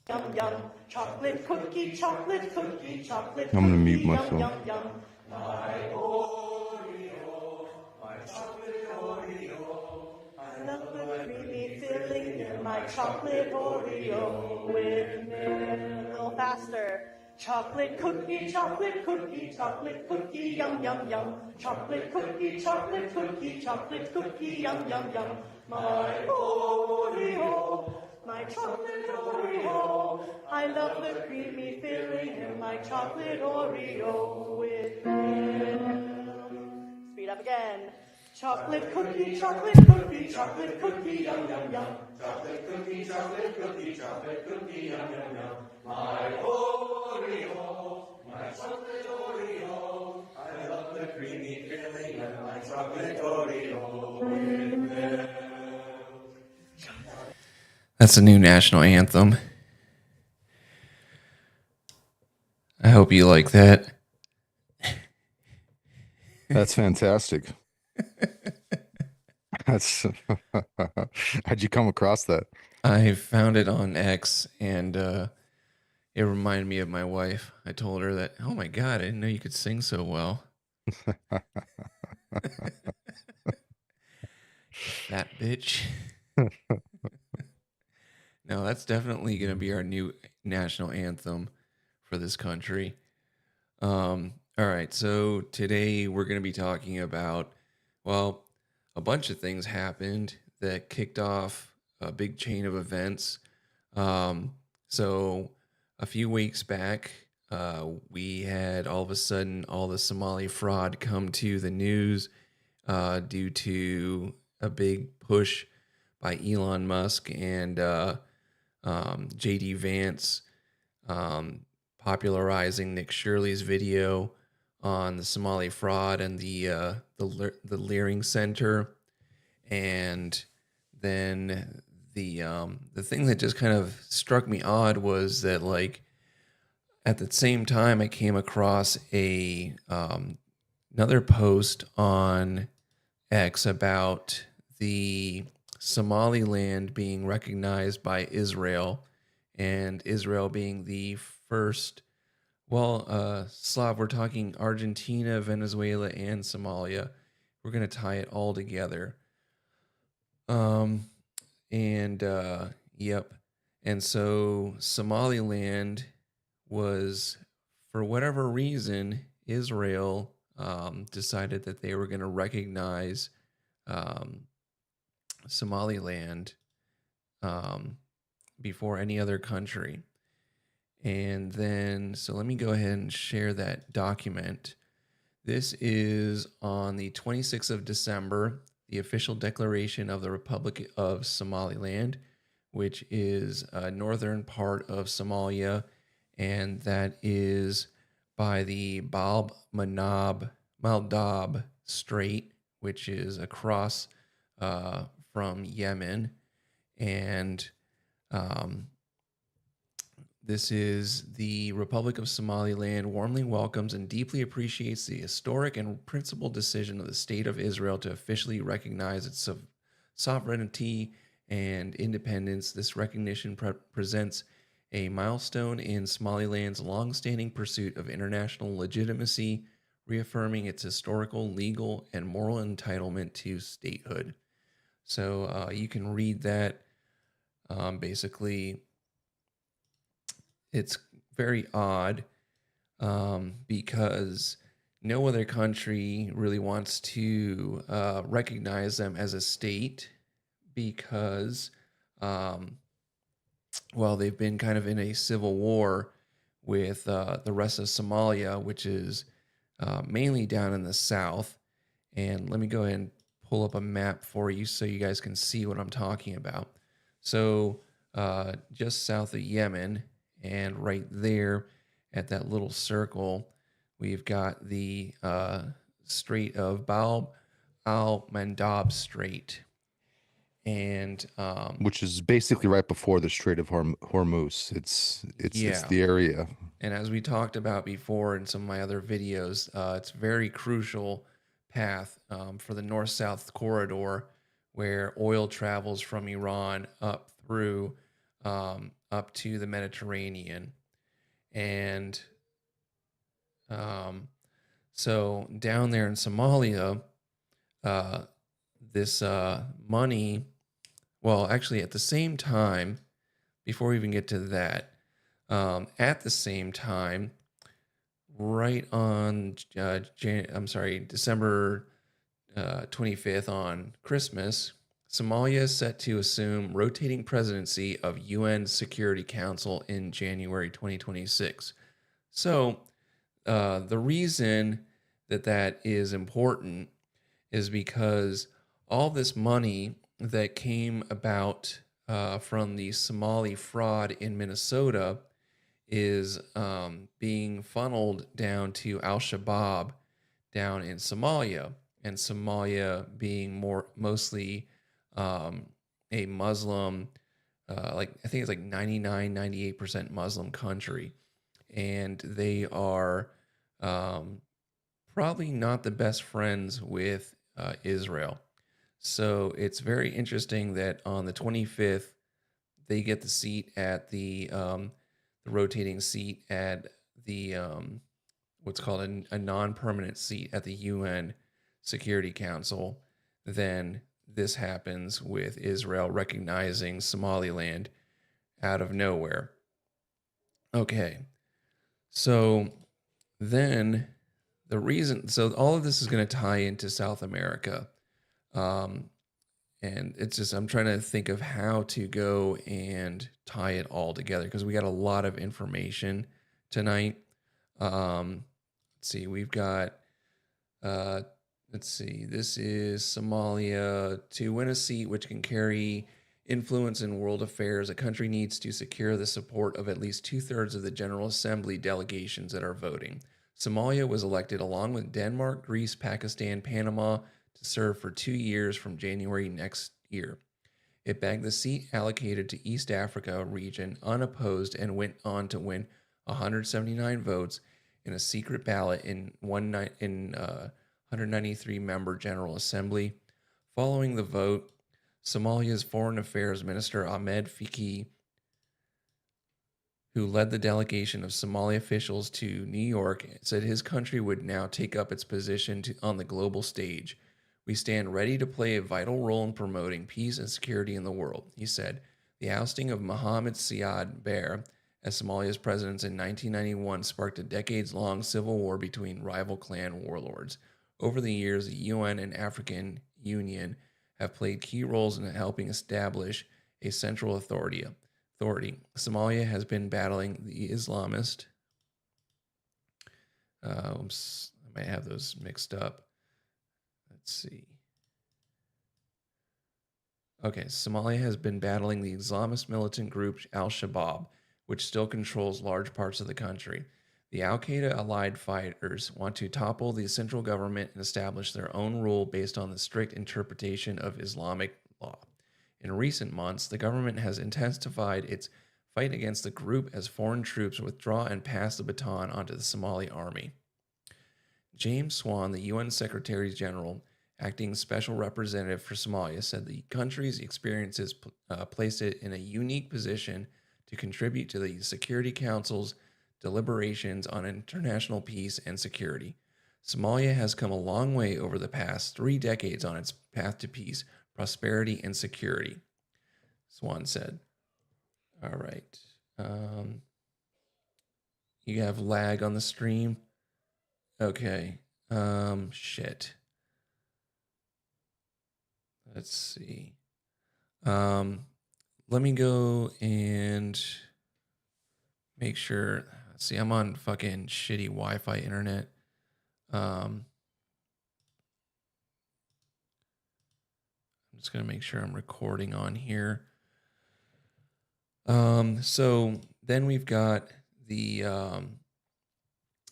Yum, yum, chocolate cookie, chocolate cookie, chocolate cookie. I'm gonna mute myself. Yum, yum, my Oreo, my chocolate Oreo. I love the creamy filling in my chocolate Oreo with milk. Faster. Chocolate cookie, chocolate cookie, chocolate cookie, yum, yum, yum. Chocolate cookie, chocolate cookie, chocolate cookie, yum, yum, yum. My Oreo, my chocolate Oreo. I love the creamy filling in my chocolate Oreo with milk. Speed up again. Chocolate cookie, chocolate cookie, chocolate cookie, yum, yum, yum. Chocolate cookie, chocolate cookie, chocolate cookie, yum, yum, yum. My Oreo, my chocolate Oreo. I love the creamy filling of my chocolate Oreo with milk. That's the new national anthem. I hope you like that. That's fantastic. That's how'd you come across that? I found it on X, and it reminded me of my wife. I told her that, oh my God, I didn't know you could sing so well. That bitch. No, that's definitely going to be our new national anthem for this country. All right, so today we're going to be talking about, well, a bunch of things happened that kicked off a big chain of events. So a few weeks back, we had all of a sudden all the Somali fraud come to the news due to a big push by Elon Musk and JD Vance popularizing Nick Shirley's video on the Somali fraud and the Leering Center, and then the thing that just kind of struck me odd was that, like, at the same time I came across a another post on X about the Somaliland being recognized by Israel, and Israel being the first, Slav, we're talking Argentina, Venezuela, and Somalia. We're going to tie it all together. Yep. And so Somaliland was, for whatever reason, Israel decided that they were going to recognize Somaliland before any other country. And then, so let me go ahead and share that document. This is on the 26th of December, the official declaration of the Republic of Somaliland, which is a northern part of Somalia, and that is by the Bab Maldab Strait, which is across from Yemen. And this is the Republic of Somaliland warmly welcomes and deeply appreciates the historic and principled decision of the State of Israel to officially recognize its sovereignty and independence. This recognition presents a milestone in Somaliland's long-standing pursuit of international legitimacy, reaffirming its historical, legal, and moral entitlement to statehood. So you can read that. Basically, it's very odd because no other country really wants to recognize them as a state because, they've been kind of in a civil war with the rest of Somalia, which is mainly down in the south. And let me go ahead and pull up a map for you so you guys can see what I'm talking about. So just south of Yemen, and right there at that little circle, we've got the Strait of Bab al-Mandab Strait. And Which is basically right before the Strait of Hormuz. It's the area. And as we talked about before in some of my other videos, it's a very crucial path for the north-south corridor where oil travels from Iran up through up to the Mediterranean. And so down there in Somalia, this money, well, actually, at the same time, before we even get to that, at the same time, right on, December 25th on Christmas, Somalia is set to assume rotating presidency of UN Security Council in January 2026. So the reason that is important is because all this money that came about from the Somali fraud in Minnesota is being funneled down to Al-Shabaab down in Somalia, and Somalia being mostly a Muslim, like I think it's like 98% Muslim country, and they are probably not the best friends with Israel. So it's very interesting that on the 25th, they get the seat at the rotating seat at the what's called a non-permanent seat at the UN Security Council. Then this happens with Israel recognizing Somaliland out of nowhere. Okay, so then so all of this is going to tie into South America. And it's just, I'm trying to think of how to go and tie it all together because we got a lot of information tonight. Let's see, we've got, this is Somalia. To win a seat which can carry influence in world affairs, a country needs to secure the support of at least 2/3 of the General Assembly delegations that are voting. Somalia was elected along with Denmark, Greece, Pakistan, Panama to serve for 2 years from January next year. It bagged the seat allocated to East Africa region unopposed and went on to win 179 votes in a secret ballot in 193 member General Assembly. Following the vote, Somalia's Foreign Affairs Minister Ahmed Fiki, who led the delegation of Somali officials to New York, said his country would now take up its position on the global stage. We stand ready to play a vital role in promoting peace and security in the world, he said. The ousting of Mohamed Siad Barre as Somalia's president in 1991 sparked a decades-long civil war between rival clan warlords. Over the years, the UN and African Union have played key roles in helping establish a central authority. Somalia has been battling the Islamist. I might have those mixed up. Let's see. Okay, Somalia has been battling the Islamist militant group Al-Shabaab, which still controls large parts of the country. The Al-Qaeda allied fighters want to topple the central government and establish their own rule based on the strict interpretation of Islamic law. In recent months, the government has intensified its fight against the group as foreign troops withdraw and pass the baton onto the Somali army. James Swan, the UN Secretary General, acting special representative for Somalia, said the country's experiences placed it in a unique position to contribute to the Security Council's deliberations on international peace and security. Somalia has come a long way over the past 3 decades on its path to peace, prosperity, and security, Swan said. All right. You have lag on the stream? Okay. Shit. Let's see. Let me go and make sure. See, I'm on fucking shitty Wi-Fi internet. I'm just gonna make sure I'm recording on here. So then we've got the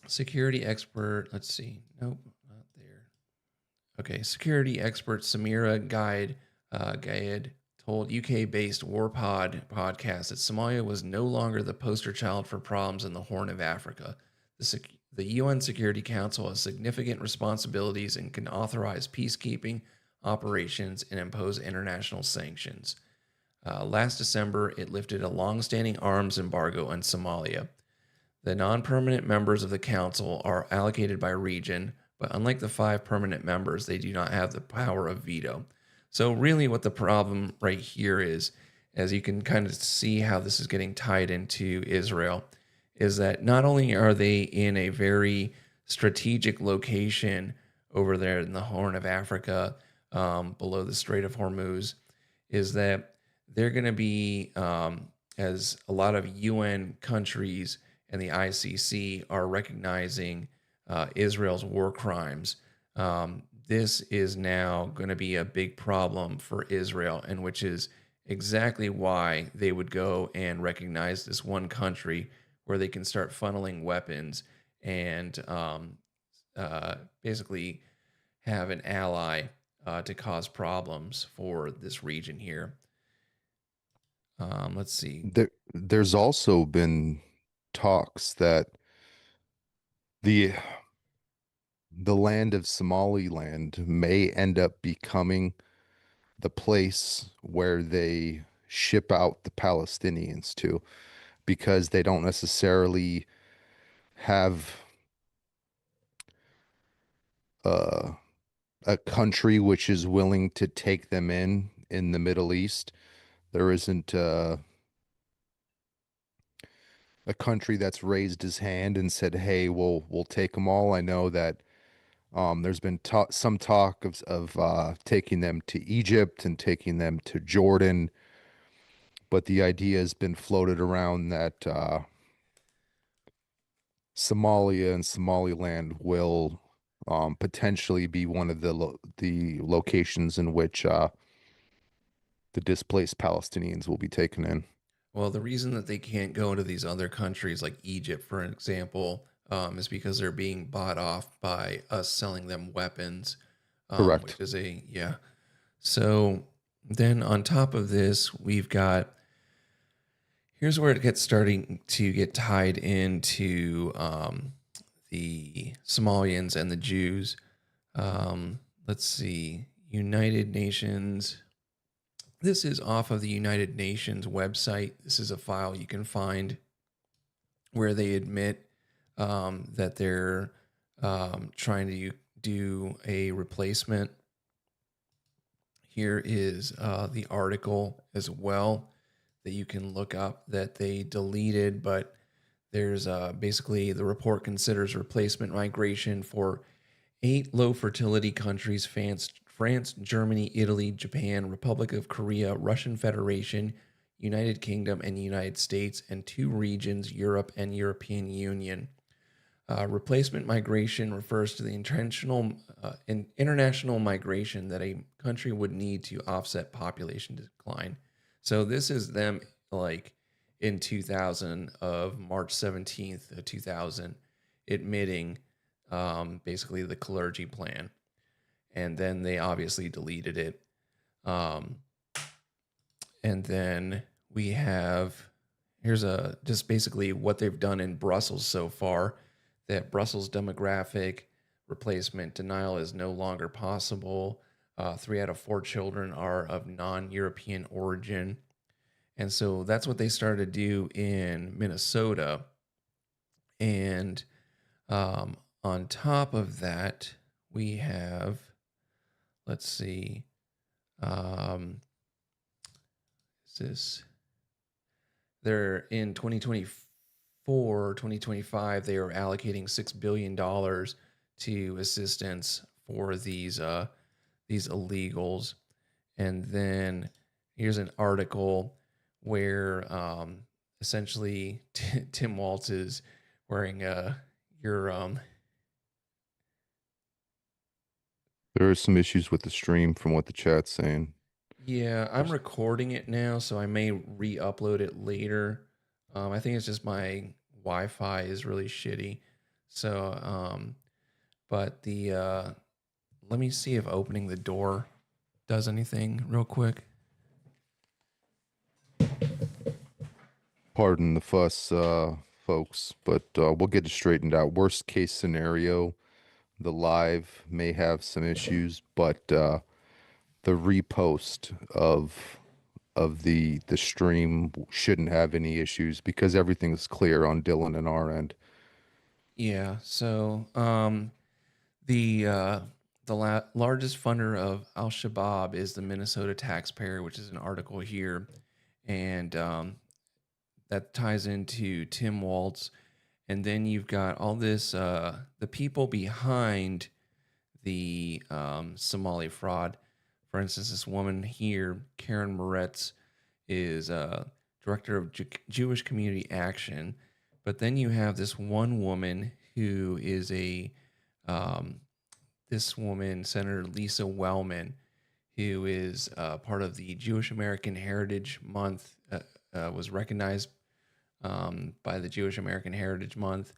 security expert. Let's see. Nope, not there. Okay, security expert Samira Gayed told UK-based Warpod podcast that Somalia was no longer the poster child for problems in the Horn of Africa. The UN Security Council has significant responsibilities and can authorize peacekeeping operations and impose international sanctions. Last December, it lifted a long-standing arms embargo on Somalia. The non-permanent members of the council are allocated by region, but unlike the 5 permanent members, they do not have the power of veto. So really what the problem right here is, as you can kind of see how this is getting tied into Israel, is that not only are they in a very strategic location over there in the Horn of Africa, below the Strait of Hormuz, is that they're going to be, as a lot of UN countries and the ICC are recognizing Israel's war crimes. This is now going to be a big problem for Israel, and which is exactly why they would go and recognize this one country where they can start funneling weapons and basically have an ally to cause problems for this region here. Let's see. There's also been talks that the the land of Somaliland may end up becoming the place where they ship out the Palestinians to, because they don't necessarily have uh, a country which is willing to take them in the Middle East. There isn't a country that's raised his hand and said, "Hey, we'll take them all." I know that there's been some talk of taking them to Egypt and taking them to Jordan, but the idea has been floated around that Somalia and Somaliland will potentially be one of the locations in which the displaced Palestinians will be taken in. Well, the reason that they can't go into these other countries, like Egypt, for example, is because they're being bought off by us selling them weapons, which Correct. is a, yeah. So then on top of this, we've got, here's where it gets starting to get tied into the Somalians and the Jews. Let's see, United Nations. This is off of the United Nations website. This is a file you can find where they admit that they're trying to do a replacement. Here is the article as well that you can look up that they deleted, but there's basically the report considers replacement migration for 8 low fertility countries: France, Germany, Italy, Japan, Republic of Korea, Russian Federation, United Kingdom, and United States, and 2 regions, Europe and European Union. Replacement migration refers to the international migration that a country would need to offset population decline. So this is them like in 2000 of March 17th, 2000, admitting basically the clergy plan. And then they obviously deleted it. And then we have, here's just basically what they've done in Brussels so far, that Brussels demographic replacement denial is no longer possible. 3 out of 4 children are of non-European origin. And so that's what they started to do in Minnesota. And on top of that, we have, let's see, is this, they're in 2024, 2025, they are allocating $6 billion to assistance for these illegals. And then here's an article where essentially Tim Waltz is wearing your There are some issues with the stream from what the chat's saying. yeah, I'm recording it now, so I may re-upload it later. I think it's just my Wi-Fi is really shitty. So, but let me see if opening the door does anything real quick. Pardon the fuss, folks, but we'll get it straightened out. Worst case scenario, the live may have some issues, but the repost of of the stream shouldn't have any issues because everything's clear on Dylan and our end. Yeah. So the largest funder of Al Shabaab is the Minnesota taxpayer, which is an article here, and that ties into Tim Waltz. And then you've got all this the people behind the Somali fraud. For instance, this woman here, Karen Moretz, is director of Jewish Community Action. But then you have this one woman who is um, this woman, Senator Lisa Wellman, who is part of the Jewish American Heritage Month, was recognized by the Jewish American Heritage Month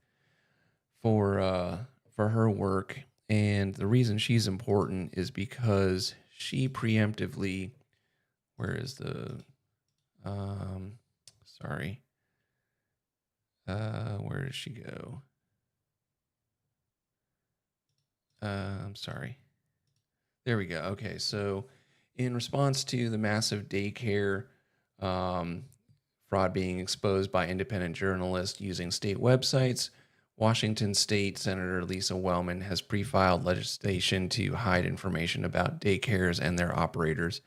for her work. And the reason she's important is because she preemptively, where is the um sorry, where did she go? I'm sorry. There we go. Okay, so in response to the massive daycare um, fraud being exposed by independent journalists using state websites, Washington State Senator Lisa Wellman has pre-filed legislation to hide information about daycares and their operators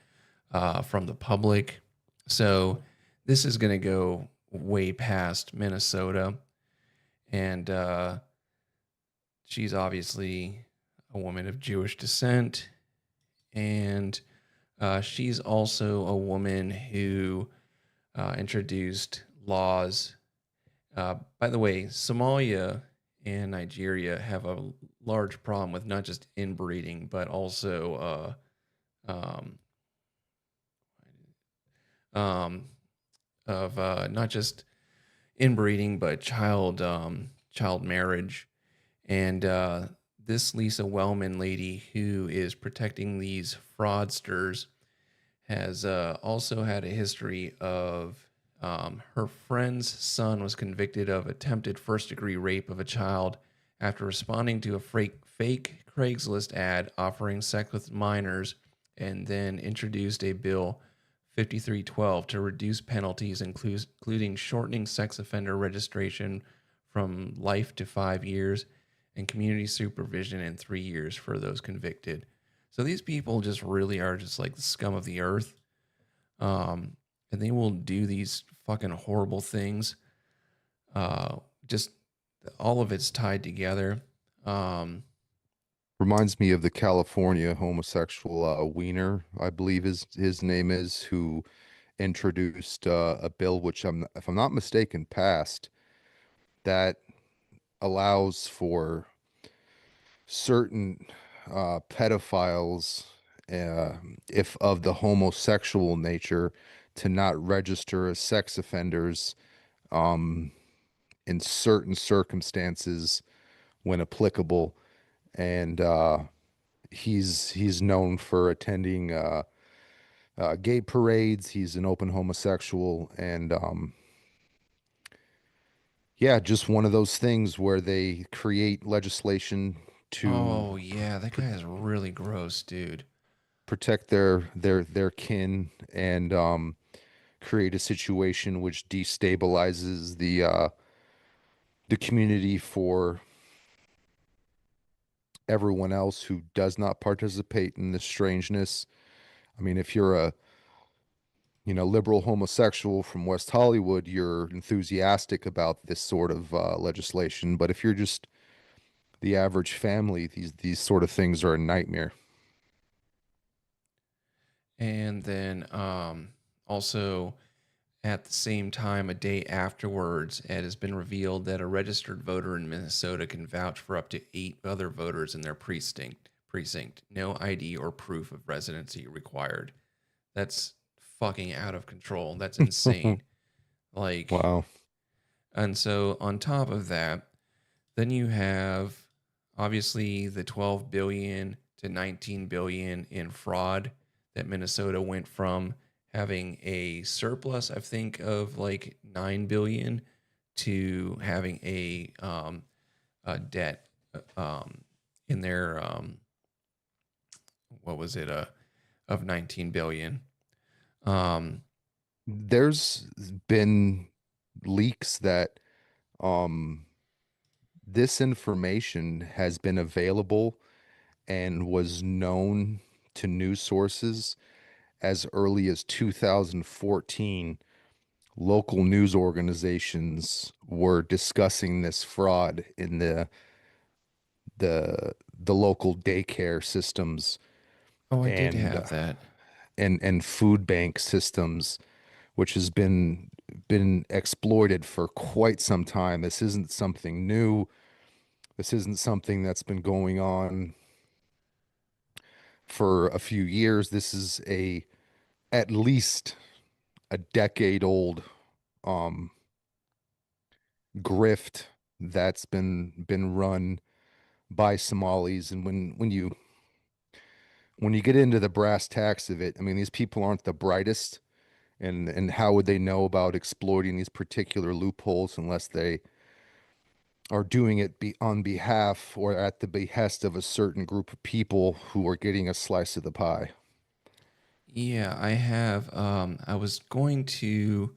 from the public. So this is going to go way past Minnesota, and she's obviously a woman of Jewish descent, and she's also a woman who introduced laws. By the way, Somalia and Nigeria have a large problem with not just inbreeding, but also um, of not just inbreeding, but child marriage. And this Lisa Wellman lady, who is protecting these fraudsters, has also had a history of her friend's son was convicted of attempted first degree rape of a child after responding to a fake Craigslist ad offering sex with minors, and then introduced a bill 5312 to reduce penalties, including shortening sex offender registration from life to 5 years and community supervision in 3 years for those convicted. So these people just really are just like the scum of the earth. And they will do these fucking horrible things. Just all of it's tied together. Um, Reminds me of the California homosexual Wiener, I believe his name is, who introduced a bill which if I'm not mistaken, passed that allows for certain pedophiles, uh, if of the homosexual nature, to not register as sex offenders um, in certain circumstances when applicable. And he's known for attending gay parades. He's an open homosexual, and yeah, just one of those things where they create legislation to oh yeah, that guy is really gross, dude. protect their kin, and create a situation which destabilizes the community for everyone else who does not participate in this strangeness. I mean, if you're a liberal homosexual from West Hollywood, you're enthusiastic about this sort of legislation. But if you're just the average family, these sort of things are a nightmare. And then also at the same time, a day afterwards, it has been revealed that a registered voter in Minnesota can vouch for up to 8 other voters in their precinct. No ID or proof of residency required. That's fucking out of control. That's insane. Like, Wow. and so on top of that, then you have obviously the 12 billion to 19 billion in fraud that Minnesota went from having a surplus, I think, of like 9 billion to having a debt in their what was it of 19 billion. There's been leaks that um this information has been available and was known to news sources as early as 2014. Local news organizations were discussing this fraud in the local daycare systems Oh, I did and have that. and food bank systems, which has been exploited for quite some time. This isn't something new. This isn't something that's been going on for a few years. This is a at least a decade old um grift that's been run by Somalis. And when you get into the brass tacks of it, I mean, these people aren't the brightest, and how would they know about exploiting these particular loopholes unless they are doing it on behalf or at the behest of a certain group of people who are getting a slice of the pie? Yeah, I have. I was going to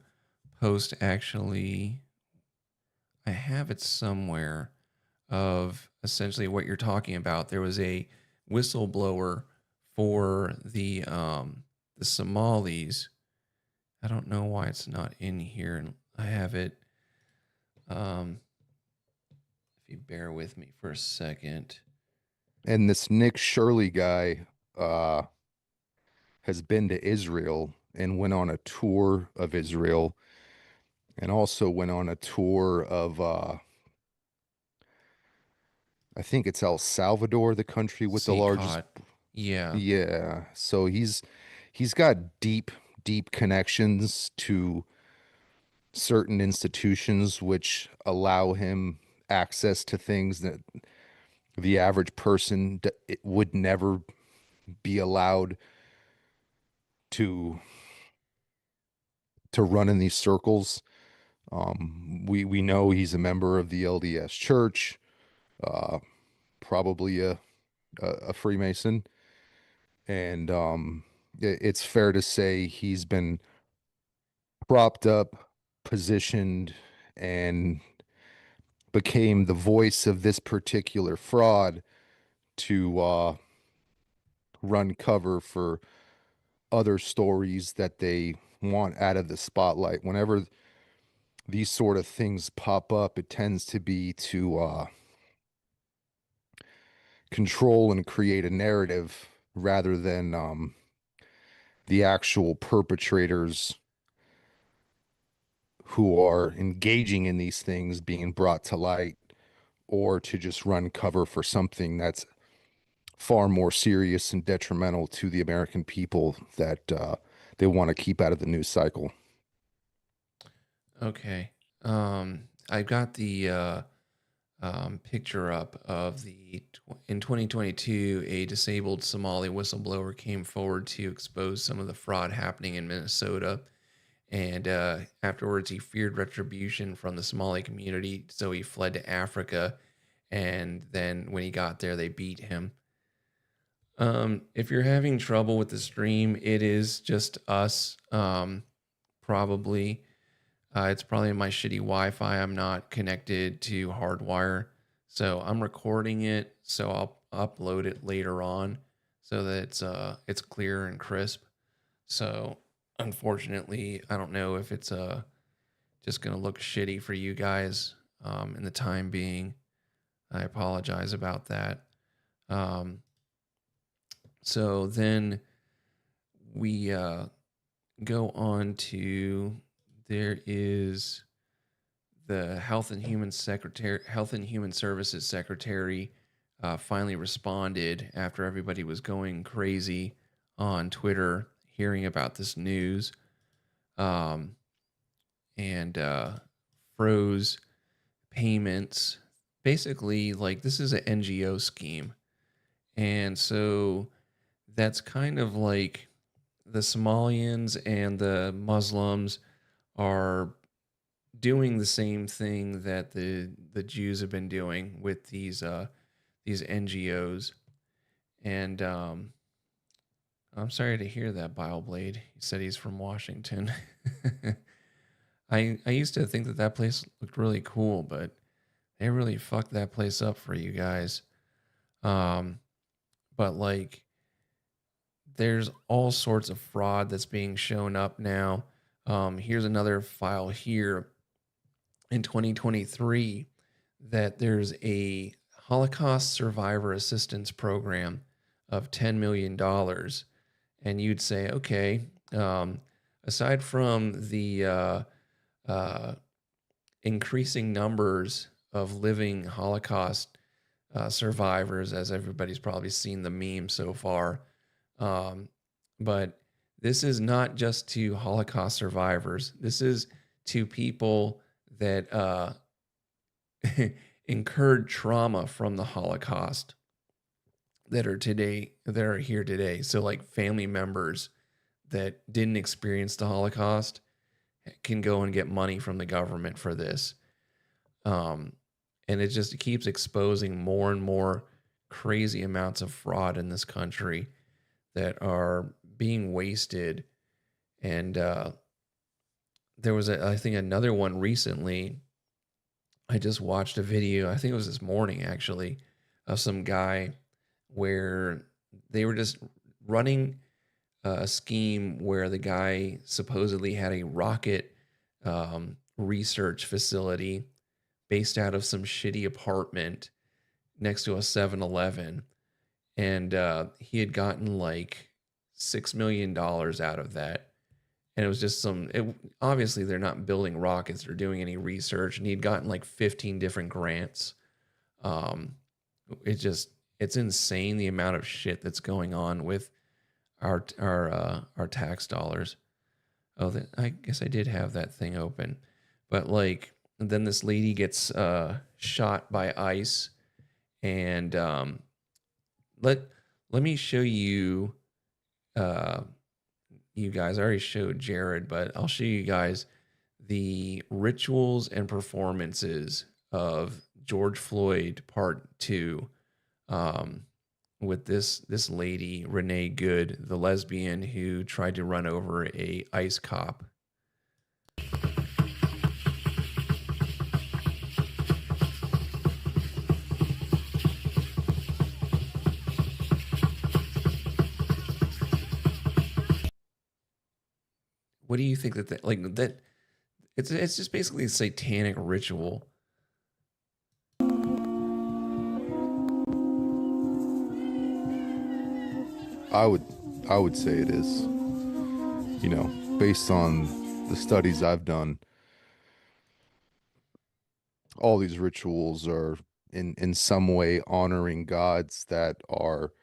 post actually, I have it somewhere of essentially what you're talking about. There was a whistleblower for the Somalis. I don't know why it's not in here, and I have it. Um, if you bear with me for a second. And this Nick Shirley guy uh, has been to Israel and went on a tour of Israel and also went on a tour of I think it's El Salvador, the country with the largest. Seacott. Yeah. Yeah, so he's got deep connections to certain institutions which allow him access to things that the average person it would never be allowed to run in these circles. We know he's a member of the LDS Church, uh, probably a Freemason, and it's fair to say he's been propped up, positioned, and became the voice of this particular fraud to run cover for other stories that they want out of the spotlight. Whenever these sort of things pop up, it tends to be to control and create a narrative rather than the actual perpetrators who are engaging in these things being brought to light, or to just run cover for something that's far more serious and detrimental to the American people that they want to keep out of the news cycle. Okay. I got the picture up of in 2022, a disabled Somali whistleblower came forward to expose some of the fraud happening in Minnesota. And afterwards, he feared retribution from the Somali community, so he fled to Africa. And then when he got there, they beat him. If you're having trouble with the stream, it is just us. Probably it's probably my shitty Wi-Fi. I'm not connected to hardwire, so I'm recording it. So I'll upload it later on, so that it's clear and crisp. So unfortunately, I don't know if it's just gonna look shitty for you guys in the time being. I apologize about that. Um, so then we go on to there is the Health and Human Services Secretary, finally responded after everybody was going crazy on Twitter hearing about this news, um, and froze payments. Basically, like this is an NGO scheme, and so that's kind of like the Somalians and the Muslims are doing the same thing that the Jews have been doing with these NGOs, and I'm sorry to hear that, Bileblade. He said he's from Washington. I used to think that that place looked really cool, but they really fucked that place up for you guys. Um, but like, there's all sorts of fraud that's being shown up now. Here's another file here in 2023 that there's a Holocaust survivor assistance program of $10 million. And you'd say, okay, aside from the uh, increasing numbers of living Holocaust survivors, as everybody's probably seen the meme so far, um, but this is not just to Holocaust survivors. This is to people that incurred trauma from the Holocaust that are here today. So like family members that didn't experience the Holocaust can go and get money from the government for this. Um, and it keeps exposing more and more crazy amounts of fraud in this country that are being wasted. And there was, I think, another one recently. I just watched a video, I think it was this morning actually, of some guy where they were just running a scheme where the guy supposedly had a rocket research facility based out of some shitty apartment next to a 7-Eleven. And he had gotten like $6 million out of that. And it was just obviously they're not building rockets or doing any research. And he'd gotten like 15 different grants. Um, it's insane the amount of shit that's going on with our tax dollars. Oh, I guess I did have that thing open, but like then this lady gets shot by ICE, and let let me show you uh, you guys. I already showed Jared, but I'll show you guys the rituals and performances of George Floyd Part Two. Um, with this lady Renee Good, the lesbian who tried to run over a ICE cop. What do you think that like that? It's just basically a satanic ritual. I would I would say it is. You know, based on the studies I've done, all these rituals are in some way honoring gods that are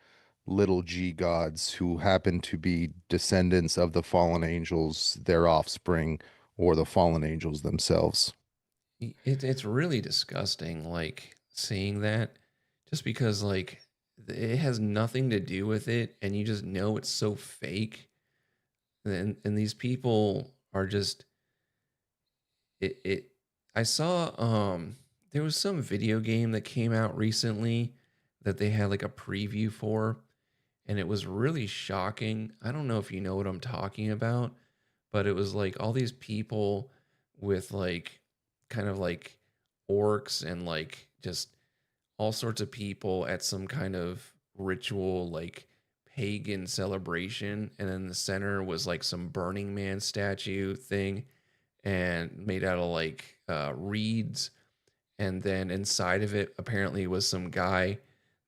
little g gods who happen to be descendants of the fallen angels, their offspring, or the fallen angels themselves. It's really disgusting, like seeing that, just because like it has nothing to do with it, and you just know it's so fake. And these people are just it. I saw there was some video game that came out recently that they had like a preview for, and it was really shocking. I don't know if you know what I'm talking about, but it was like all these people with like kind of like orcs and like just all sorts of people at some kind of ritual like pagan celebration, and then the center was like some Burning Man statue thing and made out of like reeds, and then inside of it apparently was some guy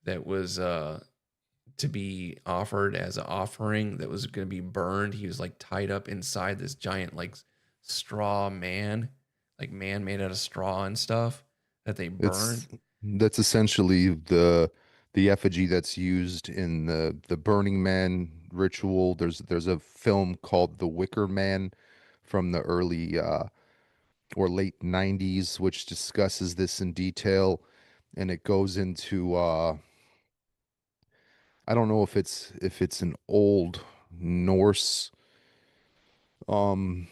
that was to be offered as an offering that was going to be burned. He was like tied up inside this giant like straw man, like man made out of straw and stuff that they burned. It's that's essentially the effigy that's used in the Burning Man ritual. There's a film called The Wicker Man from the early or late 90s, which discusses this in detail, and it goes into I don't know if it's an old Norse um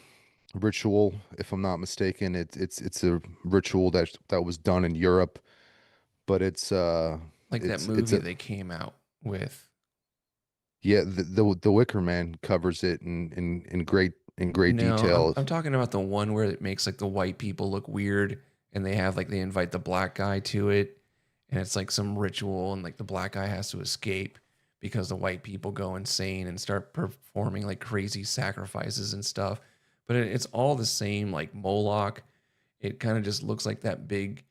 ritual, if I'm not mistaken. It's a ritual that was done in Europe, but Like that it's movie a they came out with. Yeah, the Wicker Man covers it in great No, I'm detail. I'm talking about the one where it makes like the white people look weird and they have like they invite the black guy to it and it's like some ritual and like the black guy has to escape because the white people go insane and start performing like crazy sacrifices and stuff. But it's all the same like Moloch. It kind of just looks like that big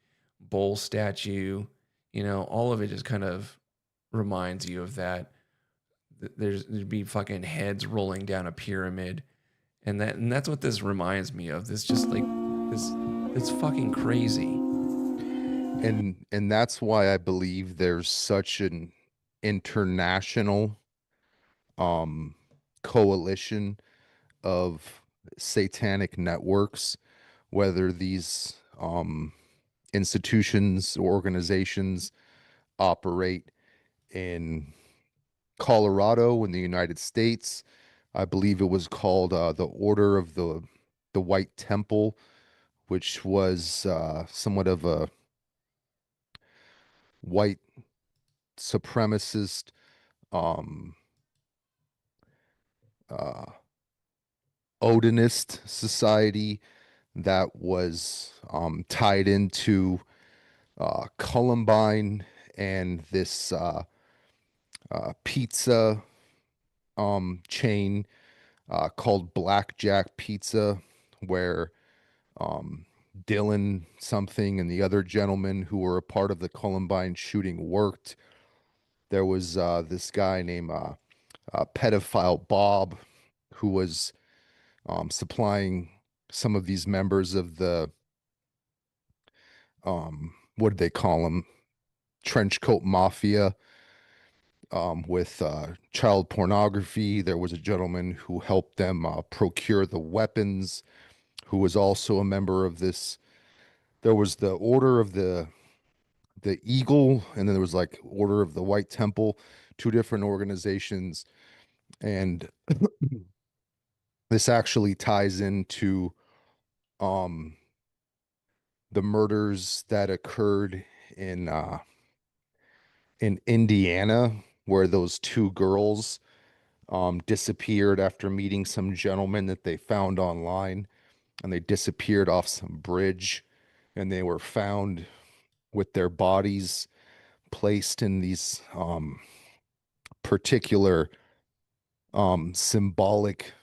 bull statue. You know, all of it just kind of reminds you of that. There'd be fucking heads rolling down a pyramid and that's what this reminds me of. This just like this it's fucking crazy. And that's why I believe there's such an international um coalition of satanic networks, whether these institutions or organizations operate in Colorado in the United States. I believe it was called the Order of the White Temple, which was somewhat of a white supremacist um, uh, Odinist society that was tied into Columbine and this pizza chain called Blackjack Pizza, where um, Dylan something and the other gentlemen who were a part of the Columbine shooting worked. There was this guy named Pedophile Bob who was supplying some of these members of the what did they call them? Trench coat mafia with child pornography. There was a gentleman who helped them procure the weapons, who was also a member of this. There was the Order of the Eagle, and then there was like Order of the White Temple, two different organizations, and this actually ties into um the murders that occurred in uh in Indiana, where those two girls disappeared after meeting some gentleman that they found online, and they disappeared off some bridge, and they were found with their bodies placed in these particular symbolic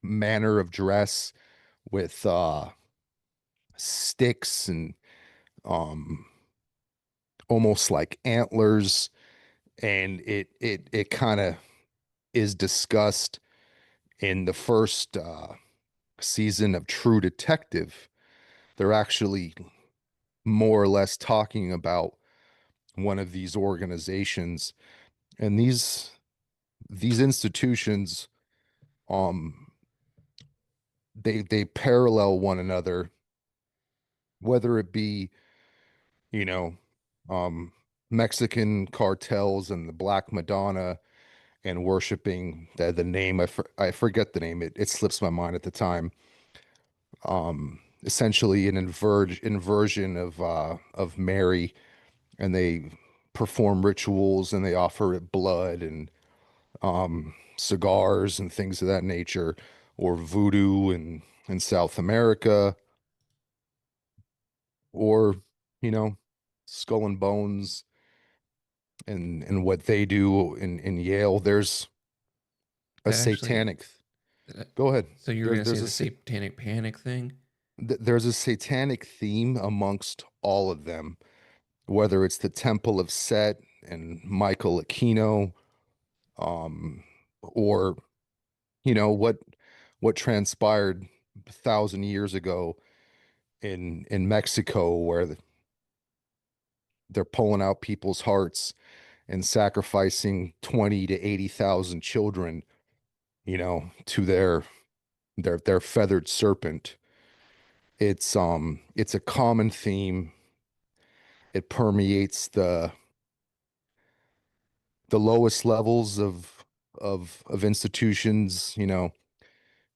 manner of dress with sticks and um almost like antlers, and it kind of is discussed in the first season of True Detective. They're actually more or less talking about one of these organizations, and these institutions um they parallel one another, whether it be, you know, um Mexican cartels and the Black Madonna and worshiping the name, I forget the name, it slips my mind at the time, essentially an inversion of Mary, and they perform rituals and they offer it blood and cigars and things of that nature, or voodoo in South America, or, you know, Skull and Bones and what they do in Yale. There's a That actually satanic, that- go ahead. so you were There's gonna say there's the satanic panic thing? there's a satanic theme amongst all of them, whether it's the Temple of Set and Michael Aquino, or, you know, what transpired 1,000 years ago in Mexico, where they're pulling out people's hearts and sacrificing 20 to 80,000 children, you know, to their feathered serpent. It's a common theme. It permeates the lowest levels of institutions, you know,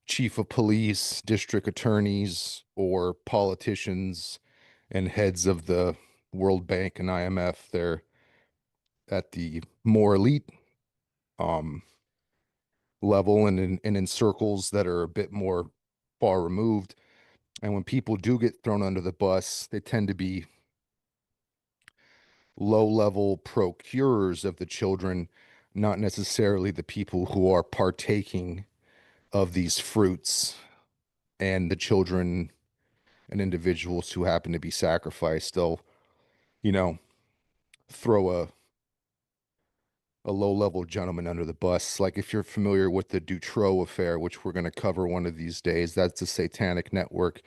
chief of police, district attorneys, or politicians and heads of the World Bank and IMF. at the more elite um, level, and in circles that are a bit more far removed. And when people do get thrown under the bus, they tend to be low-level procurers of the children, not necessarily the people who are partaking of these fruits, and the children and individuals who happen to be sacrificed. They'll, you know, throw a low-level gentleman under the bus. Like if you're familiar with the Dutroux affair, which we're going to cover one of these days, that's a satanic network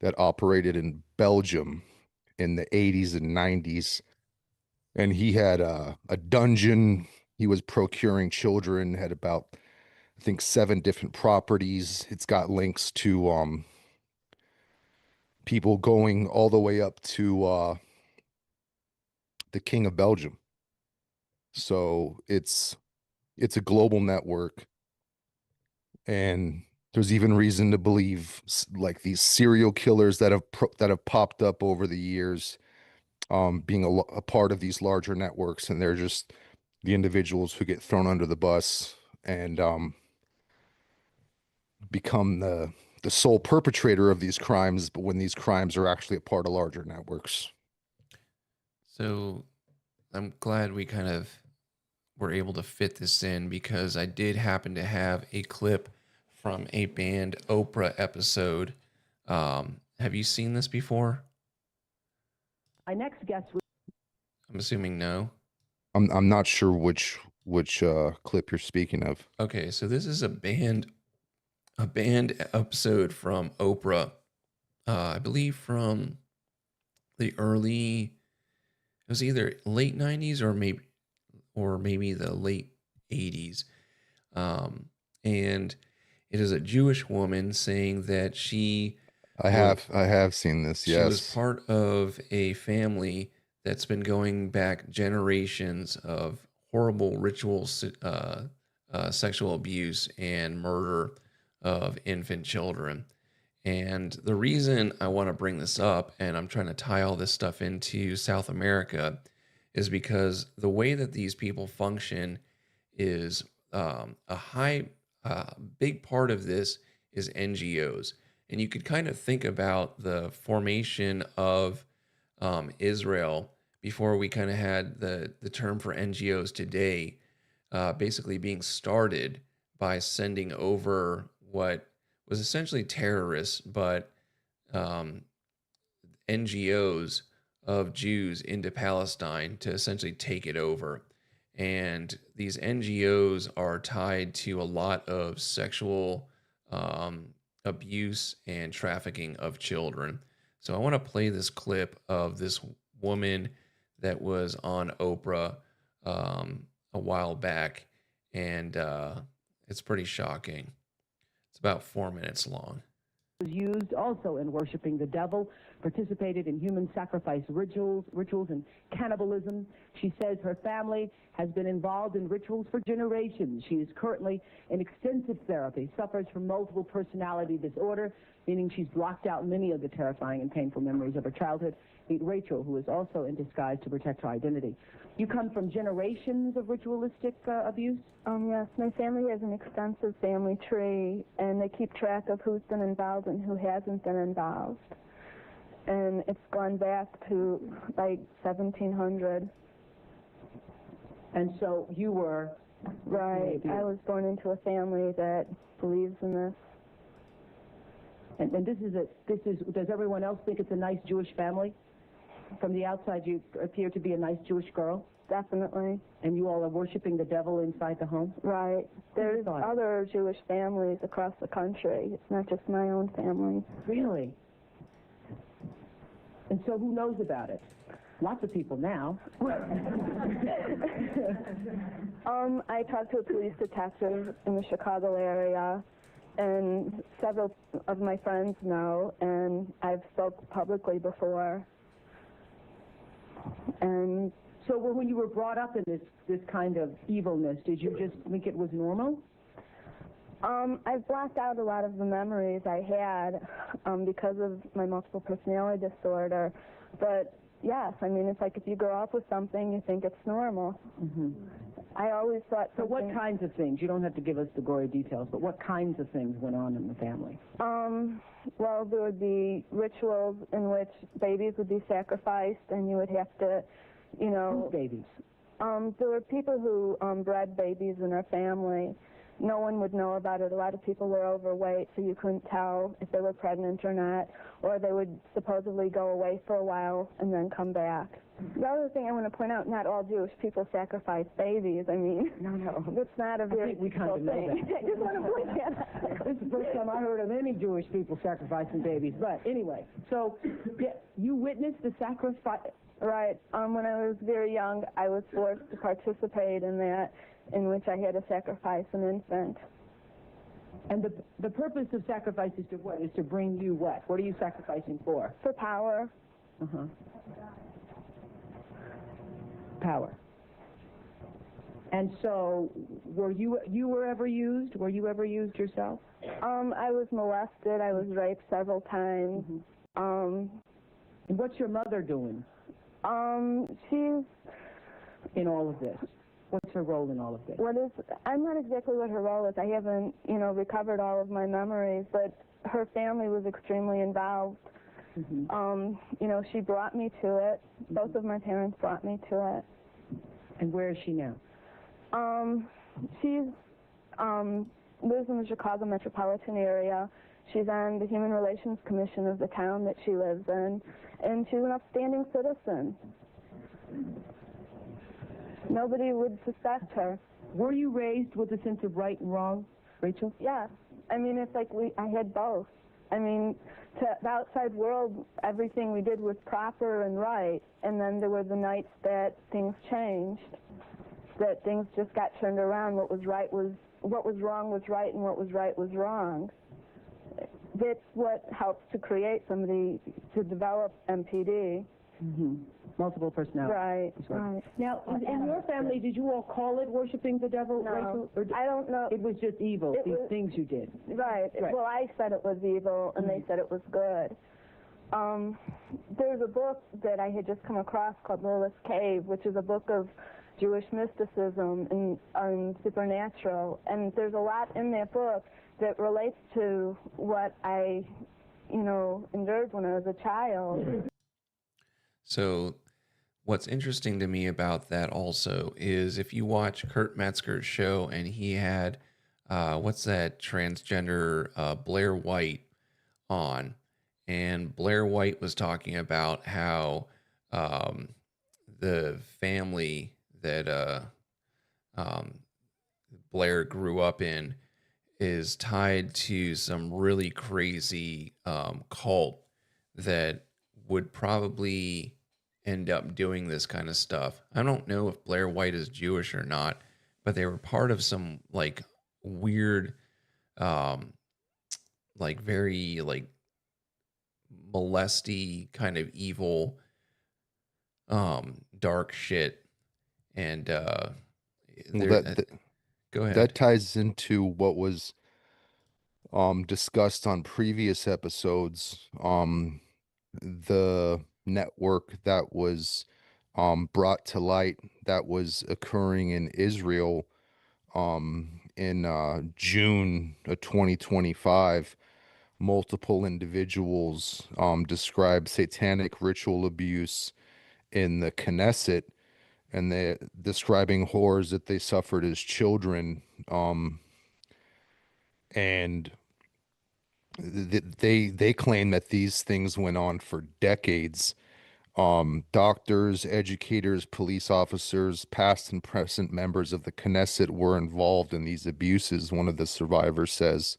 that operated in Belgium in the 80s and 90s. And he had a dungeon. He was procuring children, had about, I think, 7 different properties. It's got links to people going all the way up to the King of Belgium. So it's a global network, and there's even reason to believe like these serial killers that have popped up over the years, being a part of these larger networks, and they're just the individuals who get thrown under the bus and become the sole perpetrator of these crimes, but when these crimes are actually a part of larger networks. So I'm glad we kind of were able to fit this in, because I did happen to have a clip from a banned Oprah episode. Have you seen this before? My next guest was I'm assuming no. I'm not sure which clip you're speaking of. Okay, so this is a banned episode from Oprah. I believe from the early, it was either late 90s or maybe the late 80s. And it is a Jewish woman saying that I was have seen this, she was yes. part of a family that's been going back generations of horrible rituals, sexual abuse, and murder of infant children. And the reason I want to bring this up, and I'm trying to tie all this stuff into South America, is because the way that these people function is big part of this is NGOs. And you could kind of think about the formation of Israel before we kind of had the term for NGOs today, basically being started by sending over what was essentially terrorists, but um, NGOs of Jews into Palestine to essentially take it over. And these NGOs are tied to a lot of sexual abuse and trafficking of children. So I want to play this clip of this woman that was on Oprah a while back, and it's pretty shocking. It's about 4 minutes long. was used also in worshiping the devil, participated in human sacrifice rituals and cannibalism. She says her family has been involved in rituals for generations. She is currently in extensive therapy, suffers from multiple personality disorder, meaning she's blocked out many of the terrifying and painful memories of her childhood. Meet Rachel, who is also in disguise to protect her identity. You come from generations of ritualistic abuse? Yes, my family has an extensive family tree, and they keep track of who's been involved and who hasn't been involved. And it's gone back to like 1700. And so you were... Right. I was born into a family that believes in this. And does everyone else think it's a nice Jewish family? From the outside, you appear to be a nice Jewish girl. Definitely. And you all are worshiping the devil inside the home? Right. There's other Jewish families across the country. It's not just my own family. Really? And so who knows about it? Lots of people now. I talked to a police detective in the Chicago area, and several of my friends know, and I've spoke publicly before. And so when you were brought up in this kind of evilness, did you just think it was normal? I've blocked out a lot of the memories I had because of my multiple personality disorder, but yes. I mean, it's like if you grow up with something, you think it's normal. Mm-hmm. I always thought So what something- kinds of things? You don't have to give us the gory details, but what kinds of things went on in the family? Well, there would be rituals in which babies would be sacrificed, and you would have to, you know... Whose babies? There were people who bred babies in our family. No one would know about it. A lot of people were overweight, so you couldn't tell if they were pregnant or not, or they would supposedly go away for a while and then come back. The other thing I want to point out, not all Jewish people sacrifice babies. I mean, No. it's not a very we kind typical of know thing. that. I just want to point that out. This is the first time I heard of any Jewish people sacrificing babies. But anyway, so you witnessed the sacrifice. Right. When I was very young, I was forced to participate in that, in which I had to sacrifice an infant. And the purpose of sacrifice is to what? Is to bring you what? What are you sacrificing for? For power. Uh-huh. Power. And so, were you ever used? Were you ever used yourself? I was molested. I was raped several times. And what's your mother doing She's... in all of this? What's her role in all of this? I'm not exactly what her role is. I haven't, recovered all of my memories, but her family was extremely involved. Mm-hmm. She brought me to it. Both of my parents brought me to it. And where is she now? She's lives in the Chicago metropolitan area. She's on the Human Relations Commission of the town that she lives in, and she's an upstanding citizen. Nobody would suspect her. Were you raised with a sense of right and wrong, Rachel? Yeah. I mean, it's like I had both. I mean, to the outside world, everything we did was proper and right, and then there were the nights that things changed, that things just got turned around. What was wrong was right, and what was right was wrong. That's what helps to create somebody to develop MPD. Mm-hmm. Multiple personalities. Right. Now, in your family, did you all call it worshiping the devil, No, Rachel? Or I don't know. it was just evil, these things you did. Right. Well, I said it was evil, and they said it was good. There's a book that I had just come across called Lilith's Cave, which is a book of Jewish mysticism and supernatural, and there's a lot in that book that relates to what I, endured when I was a child. So what's interesting to me about that also is if you watch Kurt Metzger's show, and he had, what's that transgender Blair White on, and Blair White was talking about how the family that Blair grew up in is tied to some really crazy cult that would probably end up doing this kind of stuff. I don't know if Blair White is Jewish or not, but they were part of some weird, very molesty kind of evil, dark shit. And Well, go ahead. that ties into what was discussed on previous episodes. The network that was brought to light that was occurring in Israel in June of 2025. Multiple individuals described satanic ritual abuse in the Knesset, and they're describing horrors that they suffered as children. And they claim that these things went on for decades. Doctors, educators, police officers, past and present members of the Knesset were involved in these abuses, one of the survivors says.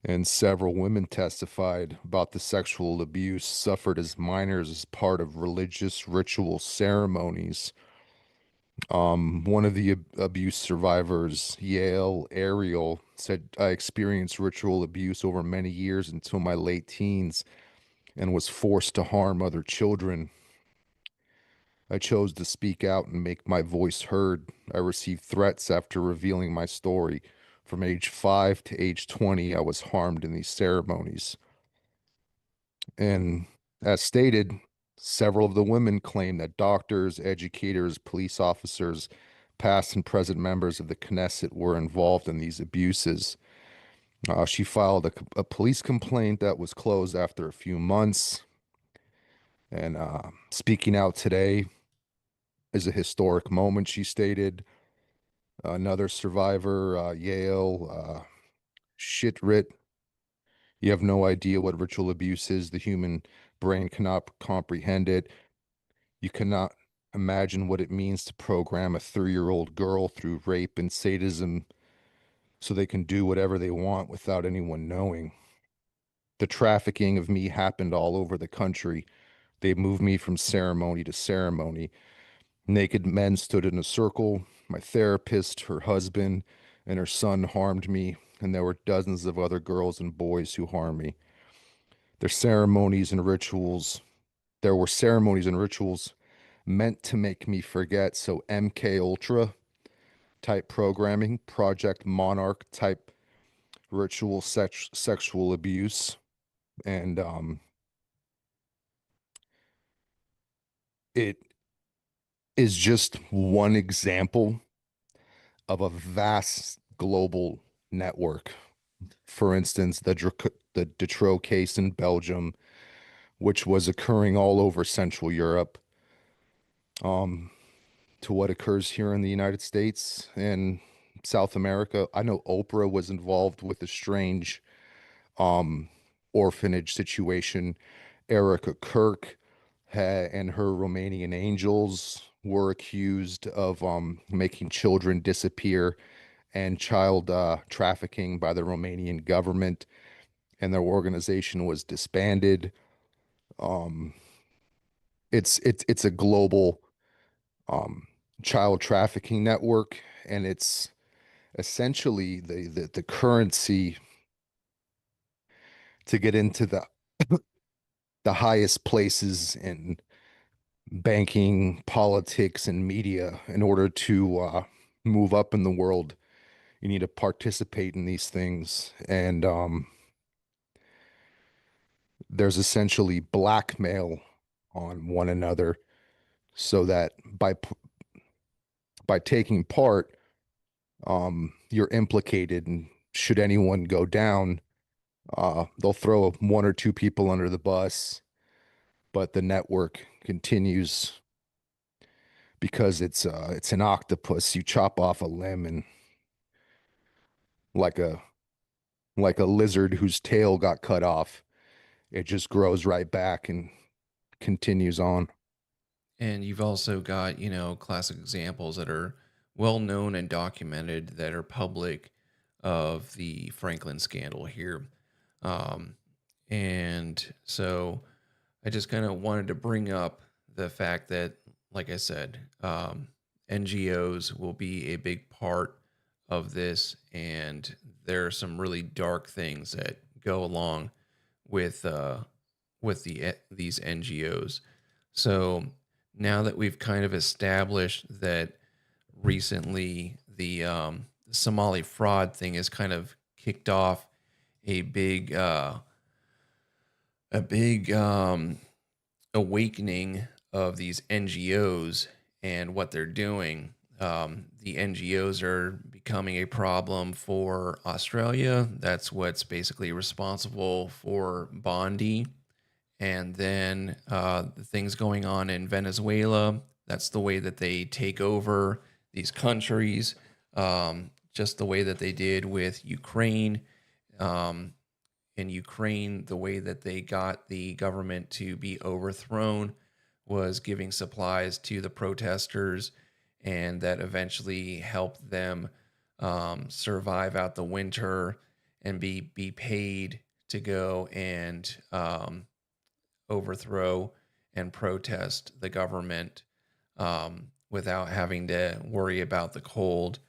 And several women testified about the sexual abuse suffered as minors as part of religious ritual ceremonies. One of the abuse survivors, Yael Ariel, said, I experienced ritual abuse over many years until my late teens and was forced to harm other children. I chose to speak out and make my voice heard. I received threats after revealing my story. From age 5 to age 20, I was harmed in these ceremonies. And as stated, Several of the women claim that doctors, educators, police officers, past and present members of the Knesset were involved in these abuses. She filed a police complaint that was closed after a few months. And speaking out today is a historic moment, she stated. Another survivor, Yael Shitrit. You have no idea what ritual abuse is. The human brain cannot comprehend it. You cannot imagine what it means to program a 3-year-old girl through rape and sadism so they can do whatever they want without anyone knowing. The trafficking of me happened all over the country. They moved me from ceremony to ceremony. Naked men stood in a circle. My therapist, her husband, and her son harmed me, and there were dozens of other girls and boys who harmed me. There were ceremonies and rituals meant to make me forget. So MK Ultra type programming, Project Monarch type ritual sexual abuse, and it is just one example of a vast global network. For instance, the Detroit case in Belgium, which was occurring all over Central Europe, to what occurs here in the United States and South America. I know Oprah was involved with a strange orphanage situation. Erica Kirk and her Romanian angels were accused of making children disappear and child trafficking by the Romanian government, and their organization was disbanded. It's a global child trafficking network, and it's essentially the currency to get into the highest places in banking, politics, and media. In order to move up in the world, you need to participate in these things, and there's essentially blackmail on one another, so that by taking part, you're implicated, and should anyone go down, they'll throw one or two people under the bus, but the network continues because it's an octopus. You chop off a limb, and like a lizard whose tail got cut off, it just grows right back and continues on. And you've also got, classic examples that are well known and documented that are public of the Franklin scandal here. Um, and so I just kind of wanted to bring up the fact that, like I said, NGOs will be a big part of this, and there are some really dark things that go along with these NGOs. So now that we've kind of established that recently the Somali fraud thing has kind of kicked off a big awakening of these NGOs and what they're doing. The NGOs are becoming a problem for Australia. That's what's basically responsible for Bondi. And then the things going on in Venezuela. That's the way that they take over these countries, just the way that they did with Ukraine. In Ukraine, the way that they got the government to be overthrown was giving supplies to the protesters, and that eventually helped them survive out the winter and be paid to go and overthrow and protest the government without having to worry about the cold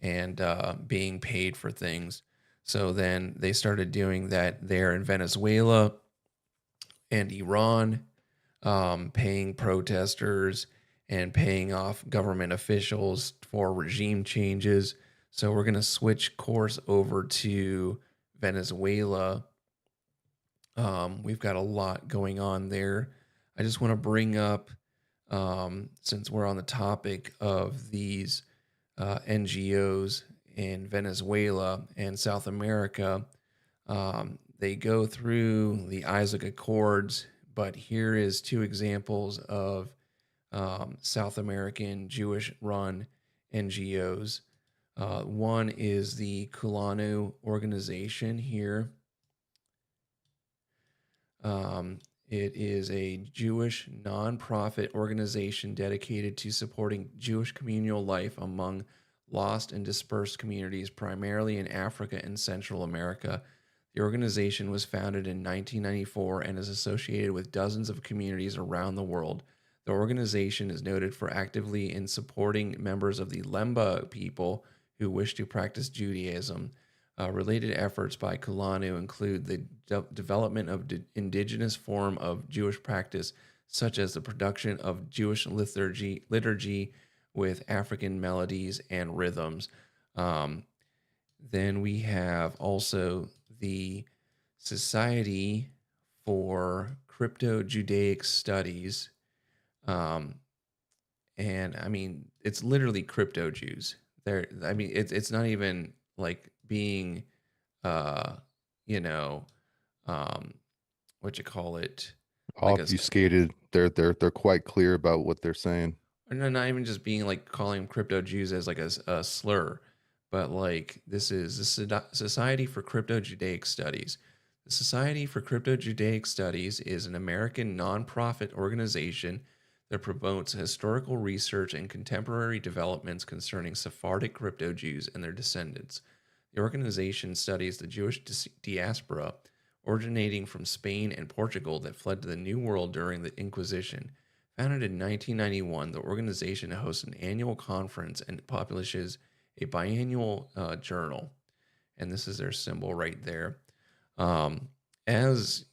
and being paid for things. So then they started doing that there in Venezuela and Iran, paying protesters and paying off government officials for regime changes. So we're going to switch course over to Venezuela. We've got a lot going on there. I just want to bring up, since we're on the topic of these NGOs in Venezuela and South America, they go through the Isaac Accords, but here is two examples of South American Jewish run NGOs. One is the Kulanu organization here. It is a Jewish nonprofit organization dedicated to supporting Jewish communal life among lost and dispersed communities, primarily in Africa and Central America. The organization was founded in 1994 and is associated with dozens of communities around the world. The organization is noted for actively in supporting members of the Lemba people who wish to practice Judaism. Related efforts by Kulanu include the development of indigenous form of Jewish practice, such as the production of Jewish liturgy with African melodies and rhythms. Then we have also the Society for Crypto-Judaic Studies. And I mean, it's literally crypto Jews. I mean, it's not even like being, uh, you know, um, what you call it, like Obfuscated. They're quite clear about what they're saying. or no, not even just being like calling them crypto Jews as like a slur, but like this is the Society for Crypto Judaic Studies. The Society for Crypto Judaic Studies is an American nonprofit organization that promotes historical research and contemporary developments concerning Sephardic crypto Jews and their descendants. The organization studies the Jewish diaspora originating from Spain and Portugal that fled to the New World during the Inquisition. Founded in 1991, the organization hosts an annual conference and publishes a biannual journal. And this is their symbol right there. As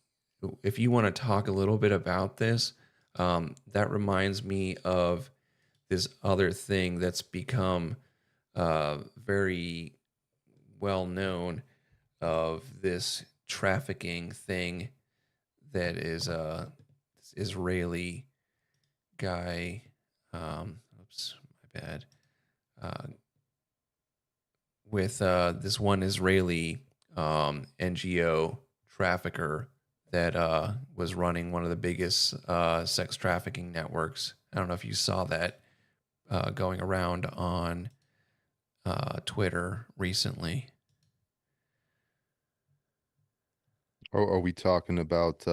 if you want to talk a little bit about this, that reminds me of this other thing that's become very well known of this trafficking thing that is this Israeli guy. Oops, my bad. With this one Israeli NGO trafficker that was running one of the biggest sex trafficking networks. I don't know if you saw that going around on Twitter recently. Are we talking about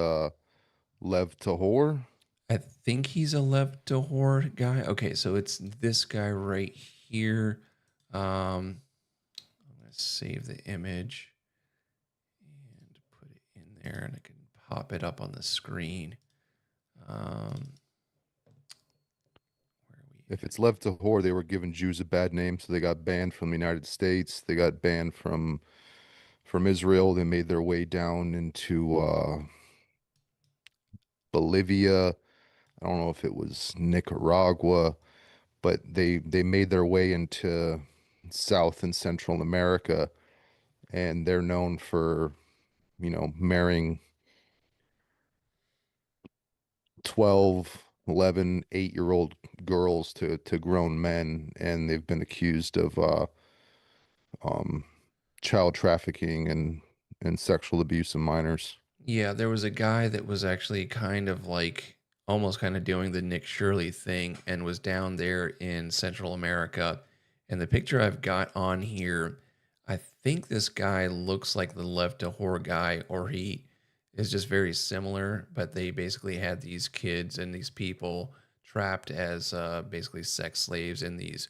Lev Tahor? I think he's a Lev Tahor guy. Okay, so it's this guy right here. I'm going to save the image and put it in there, and I can pop it up on the screen. If it's Lev Tahor, they were giving Jews a bad name, so they got banned from the United States. They got banned from Israel. They made their way down into Bolivia. I don't know if it was Nicaragua, but they made their way into South and Central America, and they're known for, marrying 12, 11, 8-year-old girls to grown men, and they've been accused of um, child trafficking and sexual abuse of minors. Yeah, there was a guy that was actually kind of like almost kind of doing the Nick Shirley thing and was down there in Central America. And the picture I've got on here, I think this guy looks like the Lev Tahor guy, or he is just very similar. But they basically had these kids and these people trapped as basically sex slaves in these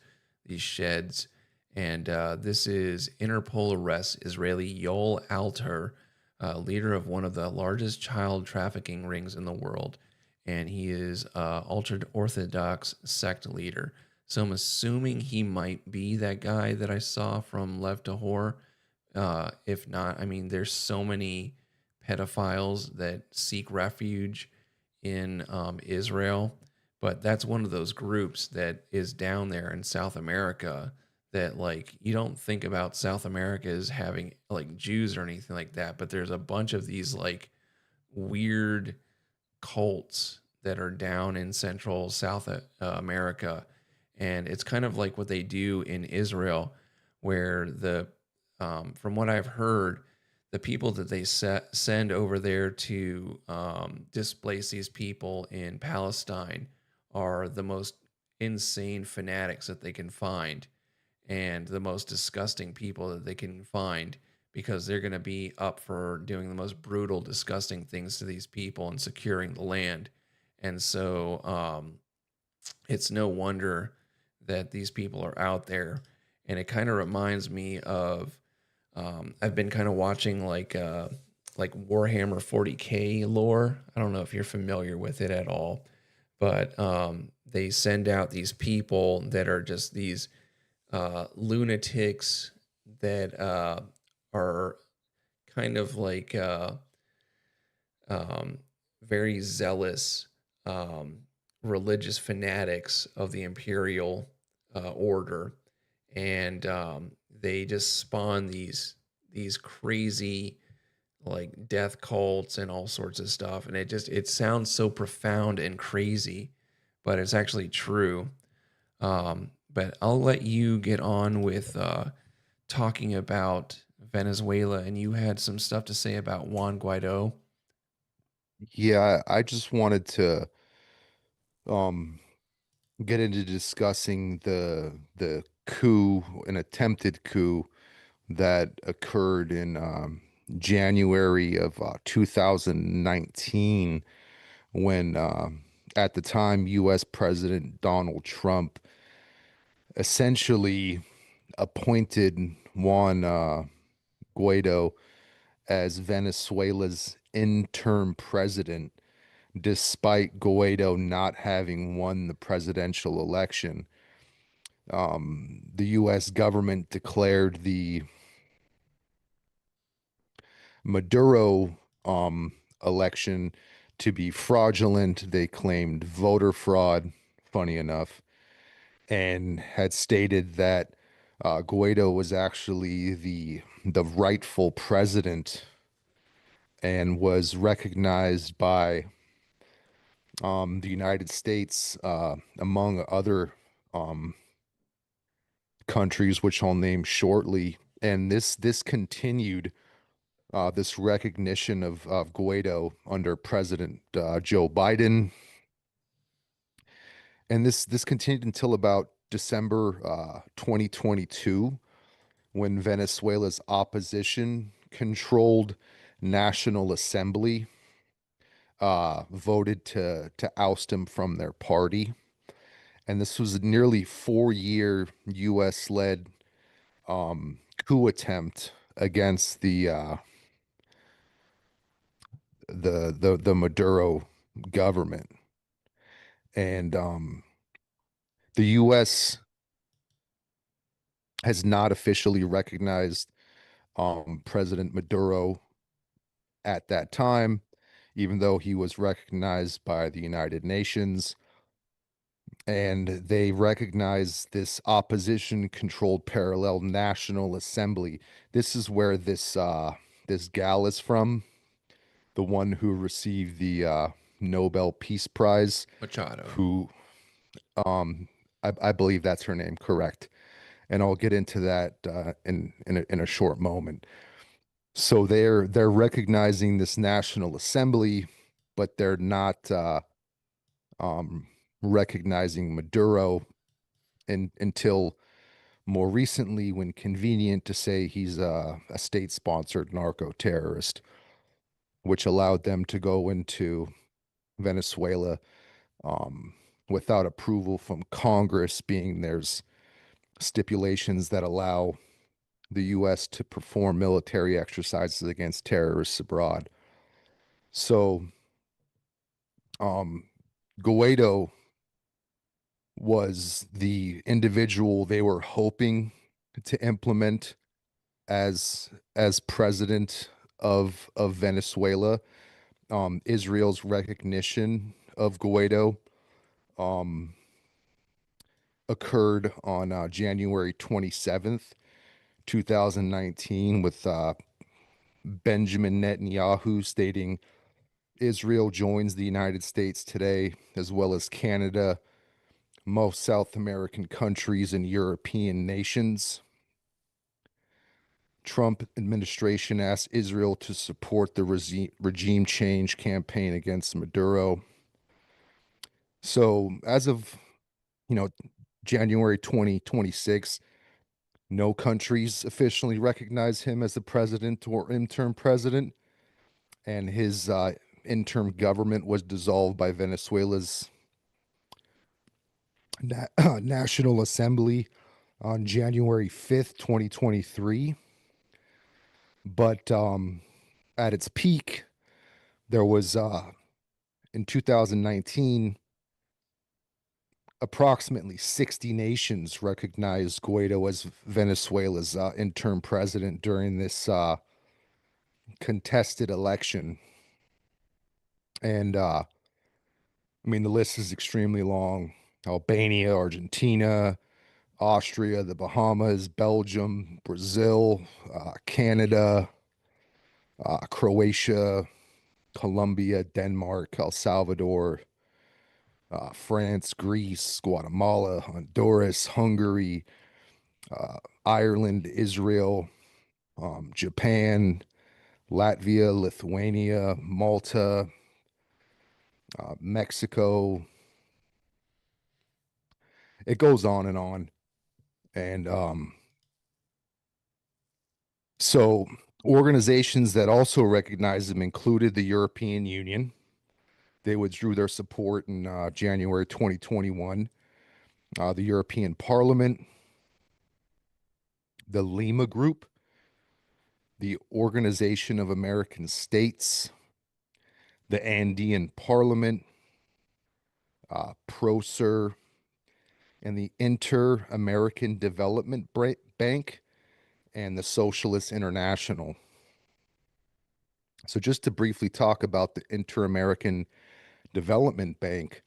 sheds. And this is Interpol arrests Israeli Yoel Alter, leader of one of the largest child trafficking rings in the world, and he is ultra orthodox sect leader. So I'm assuming he might be that guy that I saw from Lev Tahor. If not, I mean, there's so many pedophiles that seek refuge in Israel, but that's one of those groups that is down there in South America that, like, you don't think about South America as having like Jews or anything like that, but there's a bunch of these like weird cults that are down in Central South America, and it's kind of like what they do in Israel, where from what I've heard, the people that they send over there to displace these people in Palestine are the most insane fanatics that they can find and the most disgusting people that they can find, because they're going to be up for doing the most brutal, disgusting things to these people and securing the land. And so it's no wonder that these people are out there. And it kind of reminds me of I've been kind of watching like Warhammer 40K lore. I don't know if you're familiar with it at all, but they send out these people that are just these lunatics that are kind of like um, very zealous um, religious fanatics of the imperial order, and they just spawn these crazy like death cults and all sorts of stuff, and it sounds so profound and crazy, but it's actually true. But I'll let you get on with talking about Venezuela, and you had some stuff to say about Juan Guaido. Yeah, I just wanted to um get into discussing the coup, an attempted coup that occurred in January of 2019, when at the time U.S. President Donald Trump essentially appointed Juan Guaido as Venezuela's interim president, despite Guaido not having won the presidential election. The U.S. government declared the Maduro election to be fraudulent. They claimed voter fraud, funny enough, and had stated that Guaido was actually the rightful president and was recognized by the United States, among other um, countries, which I'll name shortly. And this continued, this recognition of Guaido under President Joe Biden, and this continued until about December 2022, when Venezuela's opposition controlled National Assembly voted to oust him from their party. And this was a nearly 4-year U.S. led coup attempt against the Maduro government. And the U.S. has not officially recognized President Maduro at that time, even though he was recognized by the United Nations. And they recognize this opposition controlled parallel National Assembly. This is where this gal is from, the one who received the Nobel Peace Prize, Machado. who I believe that's her name, correct. And I'll get into that in a short moment. So they're recognizing this National Assembly, but they're not um, recognizing Maduro until more recently, when convenient, to say he's a state-sponsored narco-terrorist, which allowed them to go into Venezuela um, without approval from Congress, being there's stipulations that allow the U.S. to perform military exercises against terrorists abroad. So Guaido was the individual they were hoping to implement as president of Venezuela. Israel's recognition of Guaido um, occurred on January 27th, 2019, with Benjamin Netanyahu stating Israel joins the United States today, as well as Canada, most South American countries, and European nations. Trump administration asked Israel to support the regime change campaign against Maduro. So as of, January 2026, no countries officially recognize him as the president or interim president, and his interim government was dissolved by Venezuela's National Assembly on January 5th, 2023. But at its peak, there was, in 2019, approximately 60 nations recognized Guaido as Venezuela's interim president during this contested election. And the list is extremely long. Albania, Argentina, Austria, the Bahamas, Belgium, Brazil, Canada, Croatia, Colombia, Denmark, El Salvador, France, Greece, Guatemala, Honduras, Hungary, Ireland, Israel, Japan, Latvia, Lithuania, Malta, Mexico. It goes on and on. And so organizations that also recognize them included the European Union. They withdrew their support in January 2021. The European Parliament, the Lima Group, the Organization of American States, the Andean Parliament, PROSER, and the Inter-American Development Bank, and the Socialist International. So just to briefly talk about the Inter-American Development Bank,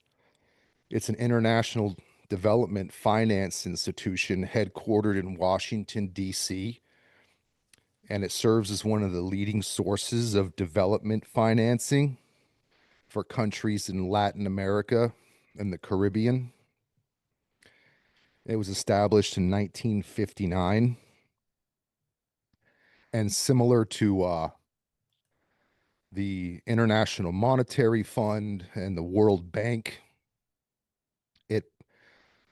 it's an international development finance institution headquartered in Washington, D.C., and it serves as one of the leading sources of development financing for countries in Latin America and the Caribbean. It was established in 1959. And similar to the International Monetary Fund and the World Bank, it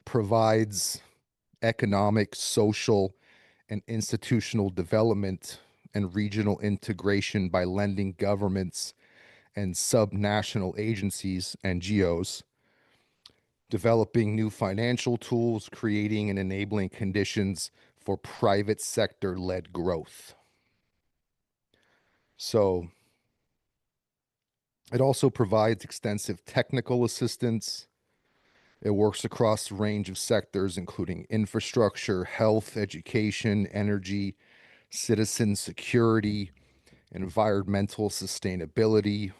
provides economic, social, and institutional development and regional integration by lending governments and subnational agencies, NGOs, developing new financial tools, creating and enabling conditions for private sector-led growth. So it also provides extensive technical assistance. It works across a range of sectors, including infrastructure, health, education, energy, citizen security, environmental sustainability,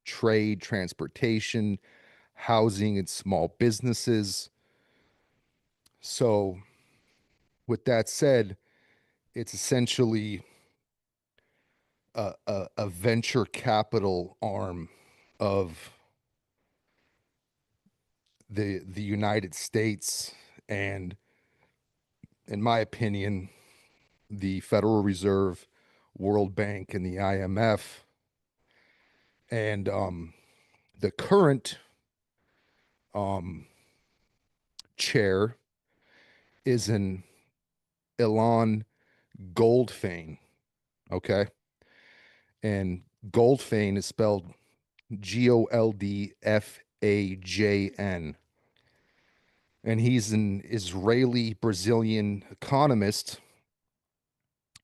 trade, transportation, housing, and small businesses. So, with that said, it's essentially a venture capital arm of the United States, and in my opinion, the Federal Reserve, World Bank, and the IMF. And the current chair is an Ilan Goldfein, okay? And Goldfein is spelled Goldfajn. And he's an Israeli-Brazilian economist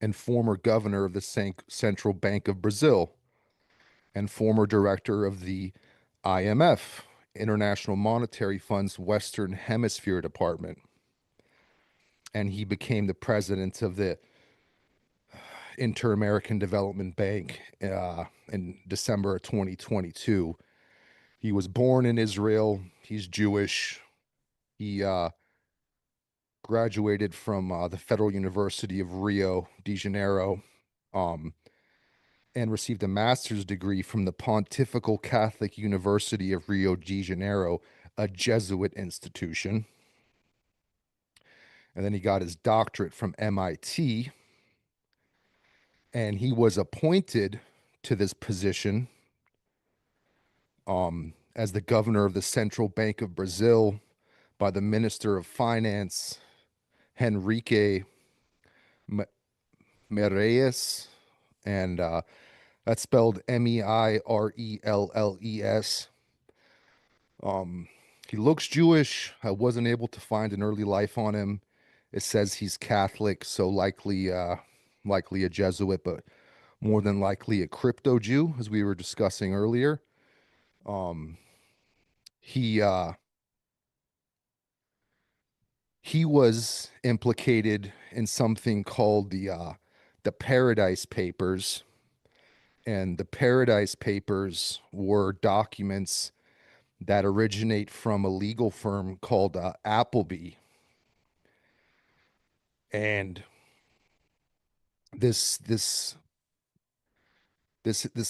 and former governor of the Central Bank of Brazil and former director of the IMF, International Monetary Fund's Western Hemisphere Department. And he became the president of the Inter-American Development Bank in December of 2022. He was born in Israel. He's Jewish. He graduated from the Federal University of Rio de Janeiro. and received a master's degree from the Pontifical Catholic University of Rio de Janeiro, a Jesuit institution. And then he got his doctorate from MIT. And he was appointed to this position as the governor of the Central Bank of Brazil by the Minister of Finance, Henrique Meirelles. And that's spelled Meirelles. He looks Jewish. I wasn't able to find an early life on him. It says he's Catholic, so likely a Jesuit, but more than likely a crypto Jew, as we were discussing earlier. He was implicated in something called the Paradise Papers, and the Paradise Papers were documents that originate from a legal firm called Appleby. And this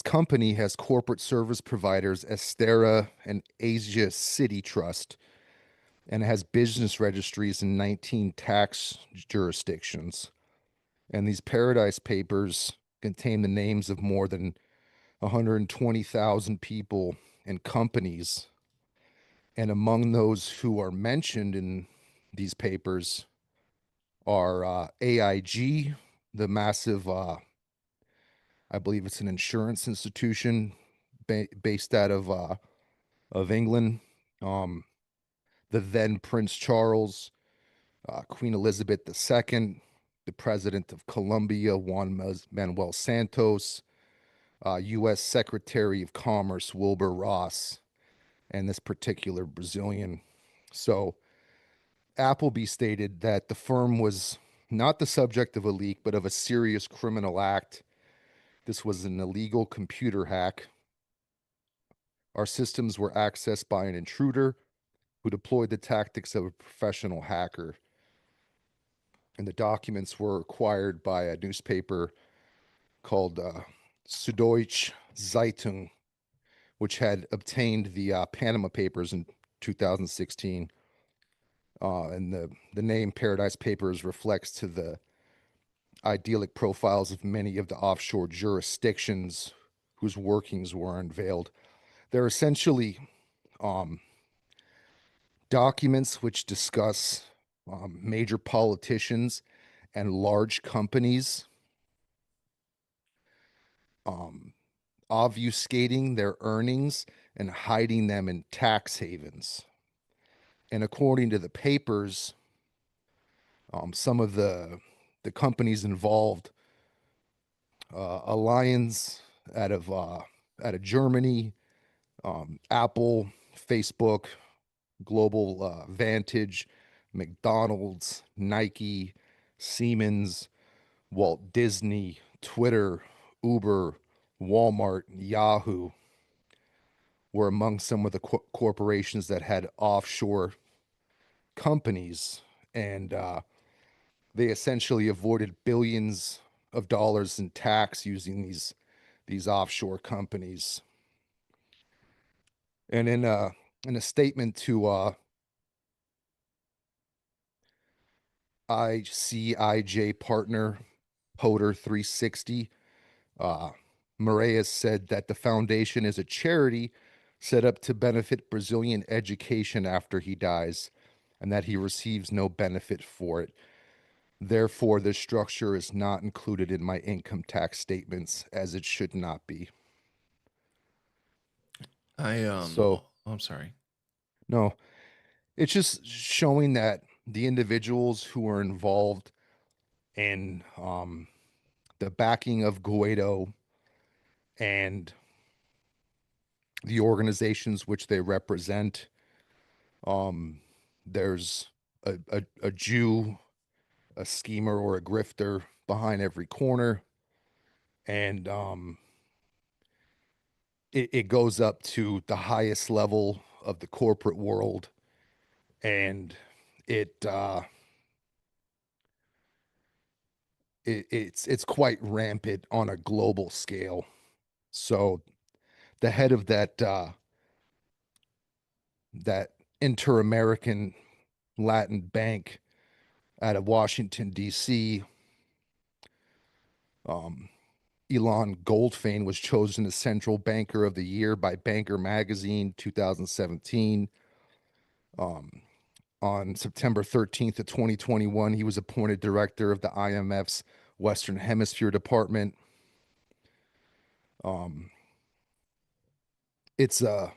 company has corporate service providers Estera and Asia City Trust, and it has business registries in 19 tax jurisdictions. And these Paradise Papers contain the names of more than 120,000 people and companies. And among those who are mentioned in these papers are AIG, the massive, I believe it's an insurance institution based out of England. The then Prince Charles, Queen Elizabeth II, the President of Colombia, Juan Manuel Santos, U.S. Secretary of Commerce Wilbur Ross, and this particular Brazilian. So Appleby stated that the firm was not the subject of a leak, but of a serious criminal act. This was an illegal computer hack. Our systems were accessed by an intruder who deployed the tactics of a professional hacker. And the documents were acquired by a newspaper called Süddeutsche Zeitung, which had obtained the Panama Papers in 2016. And the name Paradise Papers reflects to the idyllic profiles of many of the offshore jurisdictions whose workings were unveiled. They're essentially documents which discuss major politicians and large companies obfuscating their earnings and hiding them in tax havens. And according to the papers, some of the companies involved, Allianz out of Germany, Apple, Facebook, Global Vantage, McDonald's, Nike, Siemens, Walt Disney, Twitter, Uber, Walmart, Yahoo were among some of the corporations that had offshore companies, and they essentially avoided billions of dollars in tax using these offshore companies. And in a statement to ICIJ partner Poder 360, Moraes said that the foundation is a charity set up to benefit Brazilian education after he dies, and that he receives no benefit for it. Therefore, this structure is not included in my income tax statements, as it should not be. So, I'm sorry. no, it's just showing that the individuals who are involved in the backing of Guaido and the organizations which they represent, there's a Jew, a schemer, or a grifter behind every corner. And it goes up to the highest level of the corporate world. And it it's quite rampant on a global scale. So the head of that Inter-American Latin Bank out of Washington D.C., um, Elon Goldfein, was chosen as Central Banker of the Year by Banker Magazine 2017. Um, on September 13th of 2021, he was appointed director of the IMF's Western Hemisphere Department. Um, it's a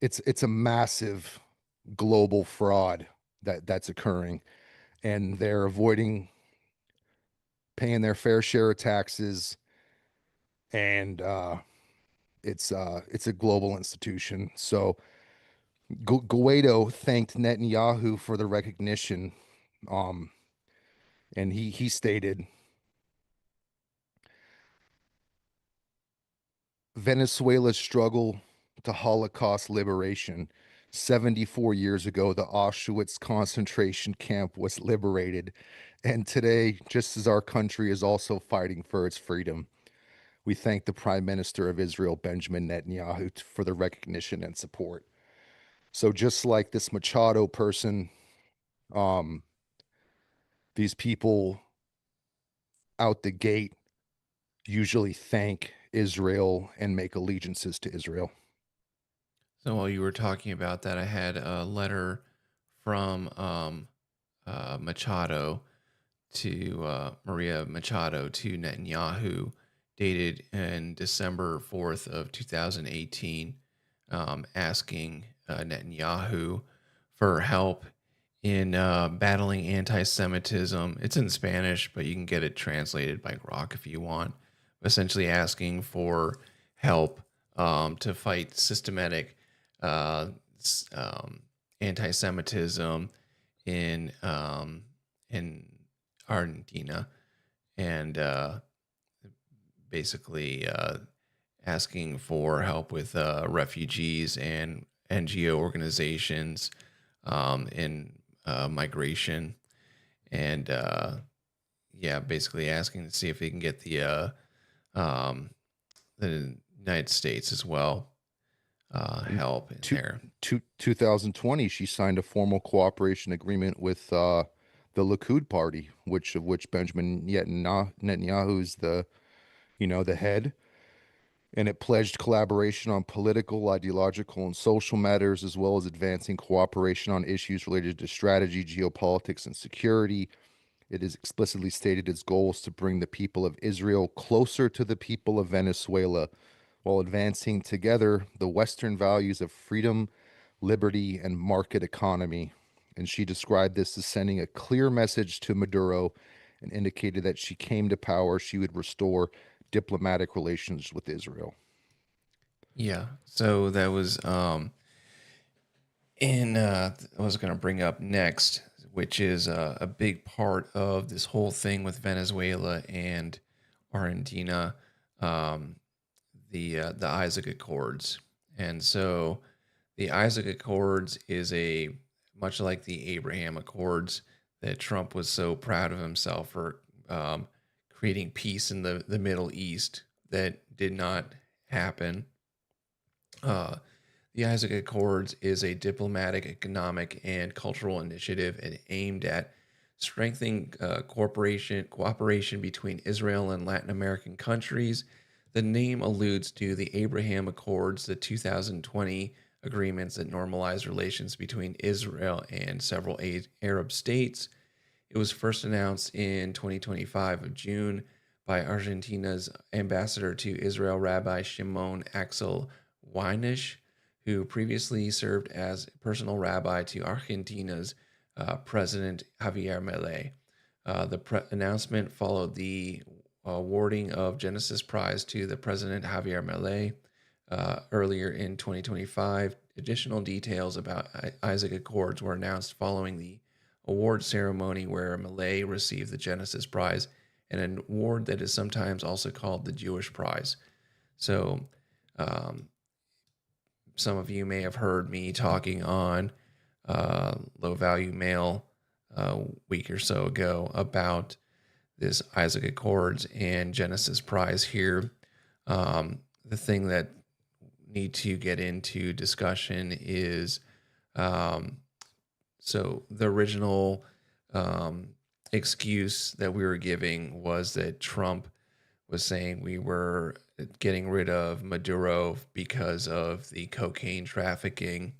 it's a massive global fraud that's occurring, and they're avoiding paying their fair share of taxes, and it's a global institution. So Guaido thanked Netanyahu for the recognition, um, and he stated, Venezuela's struggle to Holocaust liberation. 74 years ago, the Auschwitz concentration camp was liberated. And today, just as our country is also fighting for its freedom, we thank the Prime Minister of Israel, Benjamin Netanyahu, for the recognition and support. So just like this Machado person, um, these people out the gate usually thank Israel and make allegiances to Israel. So while you were talking about that, I had a letter from Machado to Maria Machado to Netanyahu, dated in December 4th of 2018, asking Netanyahu for help in battling anti-Semitism. It's in Spanish, but you can get it translated by Grok if you want. Essentially asking for help to fight systematic uh, anti-Semitism in Argentina, and basically asking for help with refugees and NGO organizations in migration, and yeah, basically asking to see if they can get um, the United States as well help in there. 2020, she signed a formal cooperation agreement with the Likud party, which Benjamin Netanyahu is the head, and it pledged collaboration on political, ideological, and social matters, as well as advancing cooperation on issues related to strategy, geopolitics, and security. It is explicitly stated its goal is to bring the people of Israel closer to the people of Venezuela, while advancing together the Western values of freedom, liberty, and market economy. And she described this as sending a clear message to Maduro, and indicated that she came to power, she would restore diplomatic relations with Israel. Yeah, so that was in I was going to bring up next, which is a big part of this whole thing with Venezuela and Argentina, um, the Isaac Accords. And so the Isaac Accords is a much like the Abraham Accords that Trump was so proud of himself for creating peace in the Middle East that did not happen. Uh, the Isaac Accords is a diplomatic, economic, and cultural initiative aimed at strengthening cooperation between Israel and Latin American countries. The name alludes to the Abraham Accords, the 2020 agreements that normalize relations between Israel and several Arab states. It was first announced in 2025 of June by Argentina's ambassador to Israel, Rabbi Shimon Axel Weinisch, who previously served as personal rabbi to Argentina's President Javier Milei. The announcement followed the awarding of Genesis Prize to the President Javier Milei earlier in 2025. Additional details about Isaac Accords were announced following the award ceremony where Milei received the Genesis Prize, an award that is sometimes also called the Jewish Prize. So, some of you may have heard me talking on Low Value Mail a week or so ago about this Isaac Accords and Genesis Prize here. The thing that need to get into discussion is so the original excuse that we were giving was that Trump was saying we were getting rid of Maduro because of the cocaine trafficking.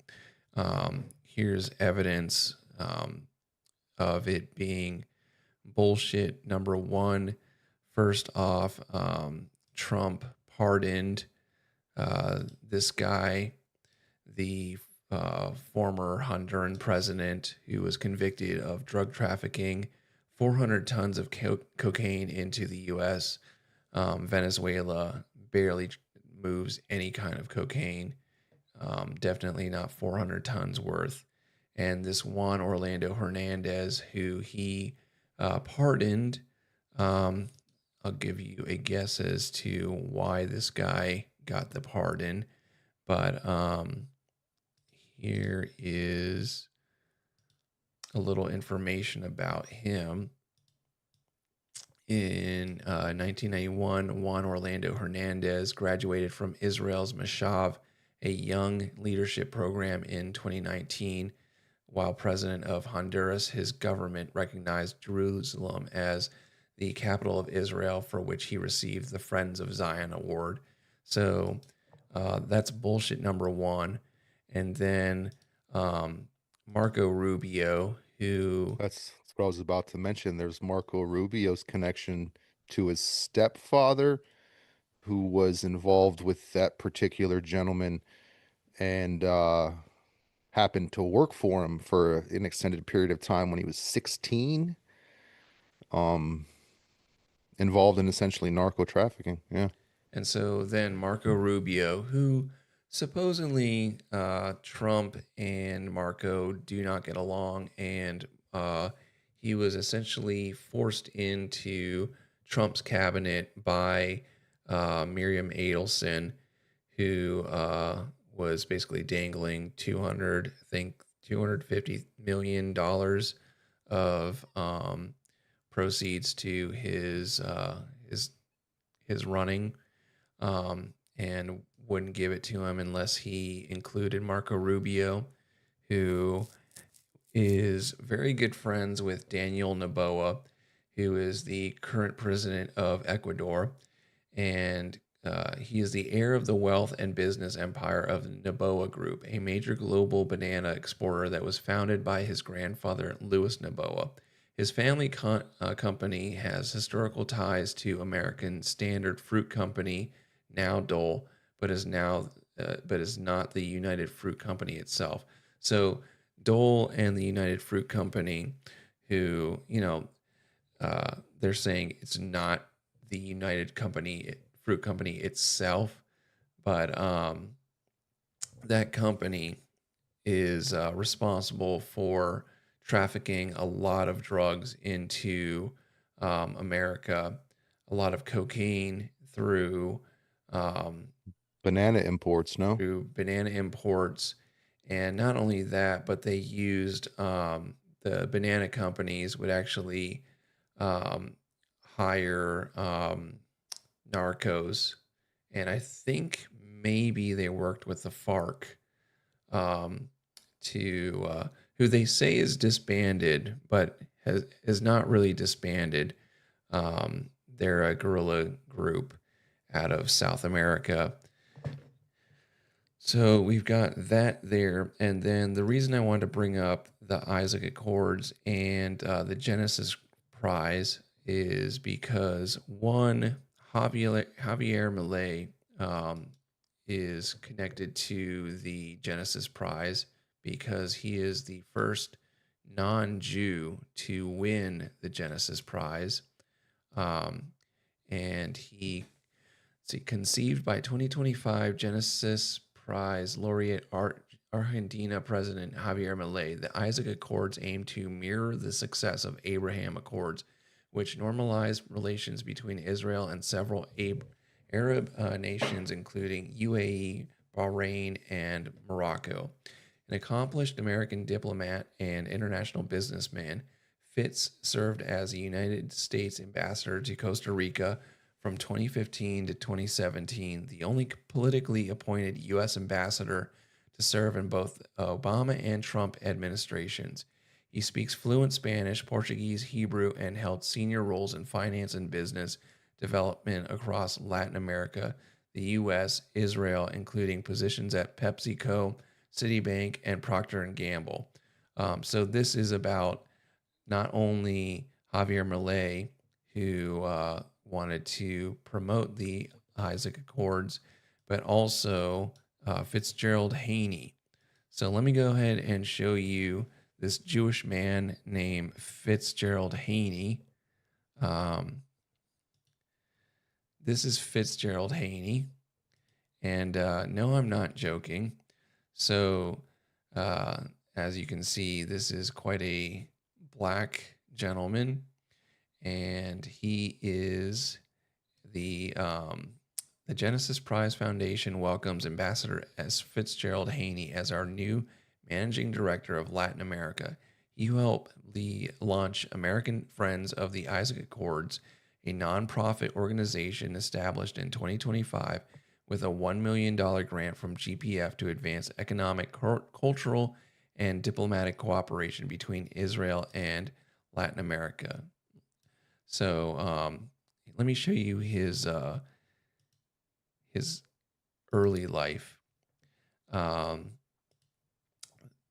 Here's evidence of it being bullshit. Number one, first off, Trump pardoned this guy, the former Honduran president who was convicted of drug trafficking 400 tons of cocaine into the U.S. Venezuela barely moves any kind of cocaine, definitely not 400 tons worth. And this Juan Orlando Hernandez, who he pardoned, I'll give you a guess as to why this guy got the pardon. But here is a little information about him. In 1991, Juan Orlando Hernandez graduated from Israel's Mashav, a young leadership program. In 2019, while president of Honduras, his government recognized Jerusalem as the capital of Israel, for which he received the Friends of Zion Award. So that's bullshit number one. And then Marco Rubio, who... That's what I was about to mention. There's Marco Rubio's connection to his stepfather, who was involved with that particular gentleman and happened to work for him for an extended period of time when he was 16. Involved in essentially narco trafficking. Yeah. And so then Marco Rubio, who supposedly Trump and Marco do not get along, and he was essentially forced into Trump's cabinet by Miriam Adelson, who was basically dangling $250 million of proceeds to his running, and wouldn't give it to him unless he included Marco Rubio, who is very good friends with Daniel Noboa, who is the current president of Ecuador, and he is the heir of the wealth and business empire of the Noboa Group, a major global banana exporter that was founded by his grandfather, Louis Noboa. His family company has historical ties to American Standard Fruit Company, now Dole, but is not the United Fruit Company itself. So Dole and the United Fruit Company, who they're saying it's not the United Fruit Company itself, but that company is responsible for trafficking a lot of drugs into America, a lot of cocaine through banana imports, no? Through banana imports. And not only that, but they used the banana companies would actually hire narcos. And I think maybe they worked with the FARC to who they say is disbanded, but is not really disbanded. They're a guerrilla group out of South America. So we've got that there. And then the reason I wanted to bring up the Isaac Accords and the Genesis Prize is because, one, Javier Milei is connected to the Genesis Prize because he is the first non-Jew to win the Genesis Prize. And he conceived by 2025 Genesis Prize laureate Argentina President Javier Milei. The Isaac Accords aim to mirror the success of Abraham Accords, which normalized relations between Israel and several Arab nations, including UAE, Bahrain, and Morocco. An accomplished American diplomat and international businessman, Fitz served as a United States ambassador to Costa Rica from 2015 to 2017, the only politically appointed U.S. ambassador to serve in both Obama and Trump administrations. He speaks fluent Spanish, Portuguese, Hebrew, and held senior roles in finance and business development across Latin America, the U.S., Israel, including positions at PepsiCo, Citibank, and Procter and Gamble. So this is about not only Javier Milei, who wanted to promote the Isaac Accords, but also Fitzgerald Haney. So let me go ahead and show you this Jewish man named Fitzgerald Haney. This is Fitzgerald Haney. And no, I'm not joking. So as you can see, this is quite a black gentleman, and he is the Genesis Prize Foundation welcomes Ambassador S. Fitzgerald Haney as our new managing director of Latin America. He helped launch American Friends of the Isaac Accords, a nonprofit organization established in 2025 with a $1 million grant from GPF to advance economic, cultural, and diplomatic cooperation between Israel and Latin America. So let me show you his early life.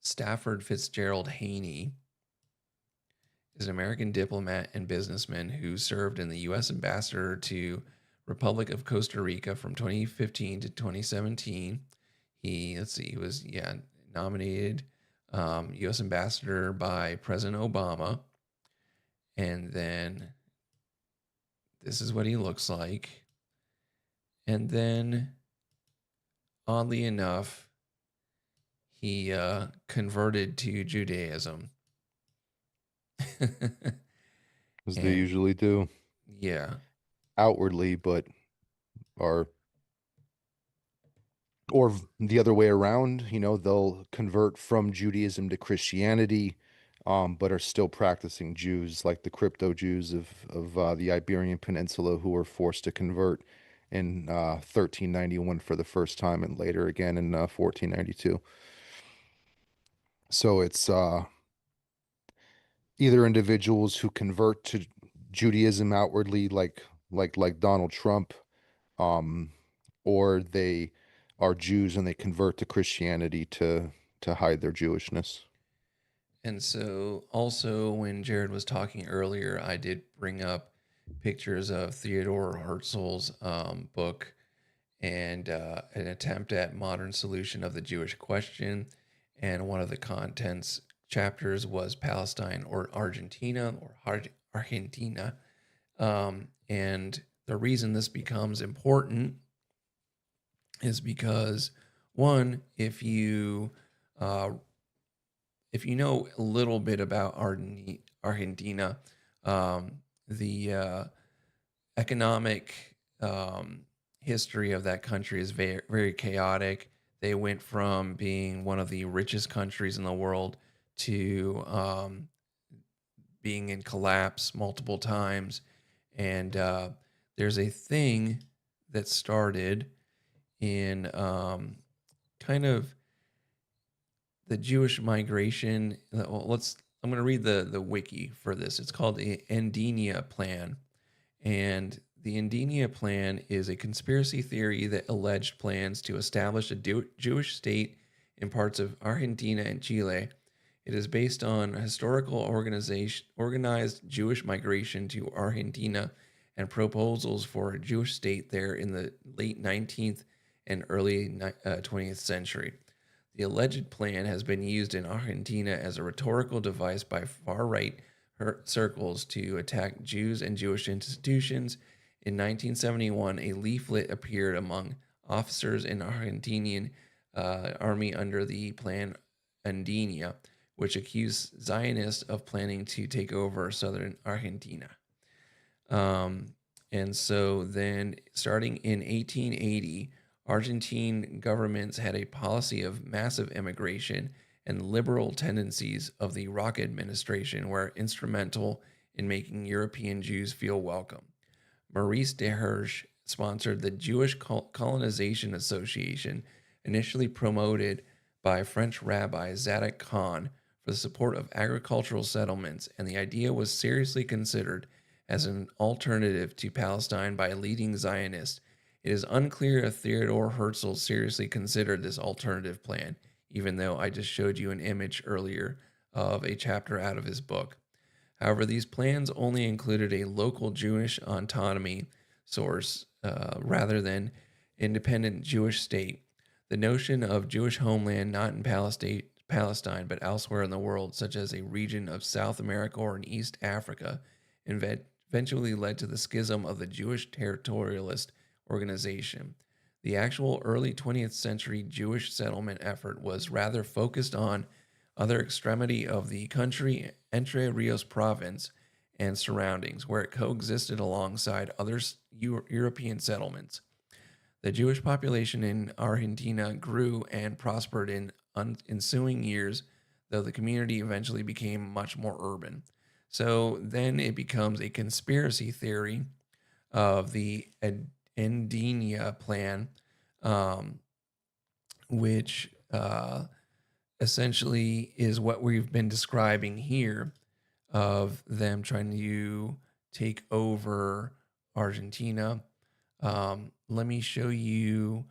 Stafford Fitzgerald Haney is an American diplomat and businessman who served in the U.S. ambassador to Republic of Costa Rica from 2015 to 2017. He was nominated U.S. ambassador by President Obama. And then this is what he looks like. And then, oddly enough, he converted to Judaism. As they usually do. Yeah. Outwardly, but or the other way around, they'll convert from Judaism to Christianity, but are still practicing Jews, like the crypto Jews of the Iberian Peninsula, who were forced to convert in 1391 for the first time, and later again in 1492. So it's either individuals who convert to Judaism outwardly, like Donald Trump, or they are Jews and they convert to Christianity to hide their Jewishness. And so also when Jared was talking earlier, I did bring up pictures of Theodore Herzl's book and an attempt at modern solution of the Jewish question. And one of the contents chapters was Palestine or Argentina or Argentina. And the reason this becomes important is because, one, if you know a little bit about Argentina, the economic history of that country is very, very chaotic. They went from being one of the richest countries in the world to being in collapse multiple times. And there's a thing that started in kind of the Jewish migration. Well, I'm going to read the wiki for this. It's called the Endinia Plan. And the Endinia Plan is a conspiracy theory that alleged plans to establish a Jewish state in parts of Argentina and Chile. It is based on historical organized Jewish migration to Argentina and proposals for a Jewish state there in the late 19th and early 20th century. The alleged plan has been used in Argentina as a rhetorical device by far-right circles to attack Jews and Jewish institutions. In 1971, a leaflet appeared among officers in Argentinian army under the Plan Andina, which accused Zionists of planning to take over southern Argentina. And so then, starting in 1880, Argentine governments had a policy of massive immigration and liberal tendencies of the Iraq administration were instrumental in making European Jews feel welcome. Maurice de Hirsch sponsored the Jewish Colonization Association, initially promoted by French rabbi Zadok Khan for the support of agricultural settlements, and the idea was seriously considered as an alternative to Palestine by leading Zionists. It is unclear if Theodor Herzl seriously considered this alternative plan, even though I just showed you an image earlier of a chapter out of his book. However, these plans only included a local Jewish autonomy source rather than independent Jewish state. The notion of Jewish homeland not in Palestine but elsewhere in the world, such as a region of South America or in East Africa, eventually led to the schism of the Jewish territorialist organization. The actual early 20th century Jewish settlement effort was rather focused on other extremity of the country, Entre Rios province and surroundings, where it coexisted alongside other European settlements. The Jewish population in Argentina grew and prospered in ensuing years, though the community eventually became much more urban. So then it becomes a conspiracy theory of the Endinia plan, which essentially is what we've been describing here, of them trying to take over Argentina. Let me show you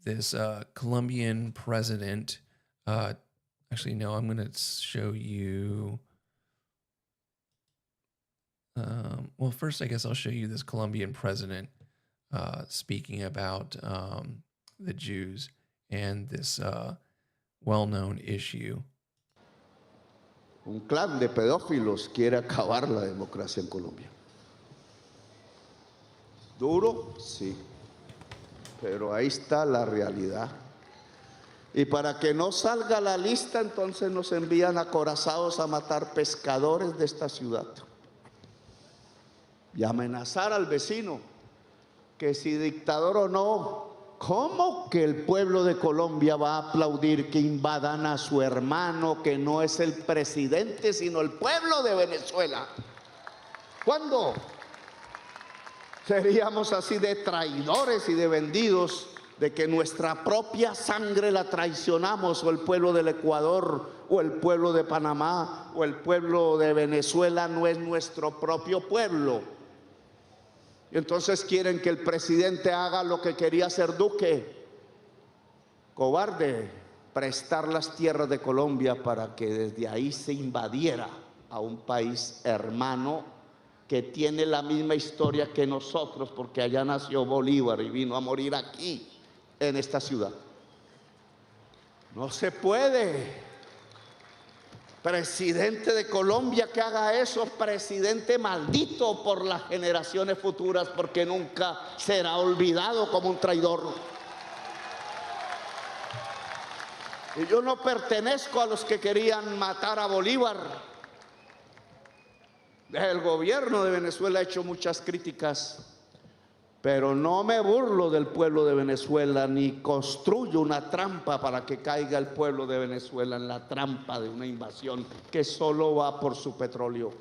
this Colombian president. Actually, no, I'm going to show you. Well, first, I guess I'll show you this Colombian president speaking about the Jews and this well-known issue. Un clan de pedófilos quiere acabar la democracia en Colombia. Duro, sí, pero ahí está la realidad. Y para que no salga la lista, entonces nos envían acorazados a matar pescadores de esta ciudad y amenazar al vecino que si dictador o no. ¿Cómo que el pueblo de Colombia va a aplaudir que invadan a su hermano, que no es el presidente, sino el pueblo de Venezuela? ¿Cuándo? Seríamos así de traidores y de vendidos, de que nuestra propia sangre la traicionamos, o el pueblo del Ecuador, o el pueblo de Panamá, o el pueblo de Venezuela no es nuestro propio pueblo. Y entonces quieren que el presidente haga lo que quería hacer Duque, cobarde, prestar las tierras de Colombia para que desde ahí se invadiera a un país hermano que tiene la misma historia que nosotros, porque allá nació Bolívar y vino a morir aquí, en esta ciudad. No se puede. Presidente de Colombia que haga eso, presidente maldito por las generaciones futuras, porque nunca será olvidado como un traidor. Y yo no pertenezco a los que querían matar a Bolívar. El gobierno de Venezuela ha hecho muchas críticas, pero no me burlo del pueblo de Venezuela, ni construyo una trampa para que caiga el pueblo de Venezuela en la trampa de una invasión que solo va por su petróleo.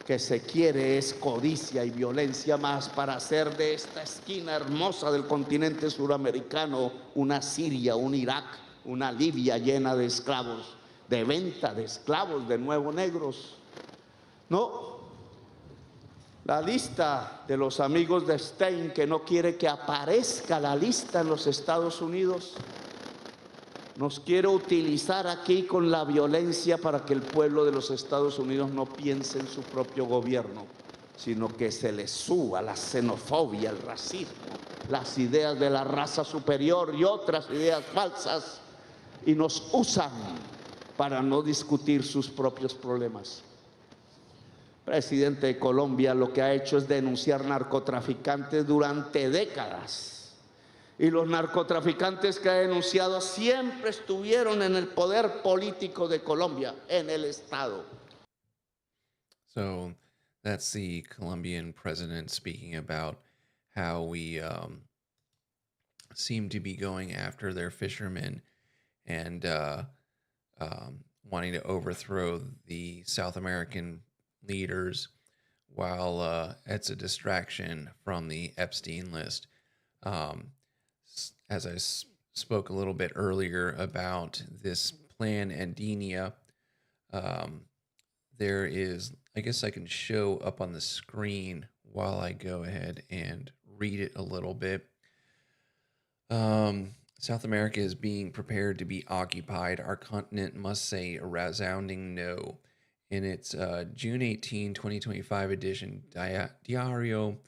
Que se quiere es codicia y violencia más para hacer de esta esquina hermosa del continente suramericano una Siria, un Irak, una Libia llena de esclavos, de venta de esclavos, de nuevo negros. No. La lista de los amigos de Stein, que no quiere que aparezca la lista en los Estados Unidos, nos quiere utilizar aquí con la violencia para que el pueblo de los Estados Unidos no piense en su propio gobierno, sino que se le suba la xenofobia, el racismo, las ideas de la raza superior y otras ideas falsas, y nos usan para no discutir sus propios problemas. Presidente de Colombia lo que ha hecho es denunciar narcotraficantes durante décadas, y los narcotraficantes que ha denunciado siempre estuvieron en el poder político de Colombia, en el Estado. So that's the Colombian president speaking about how we seem to be going after their fishermen and wanting to overthrow the South American leaders while it's a distraction from the Epstein list. Um, as I spoke a little bit earlier about this plan Andenia, um, there is, I guess I can show up on the screen while I go ahead and read it a little bit. South America is being prepared to be occupied. Our continent must say a resounding no. In its June 18, 2025 edition, Diario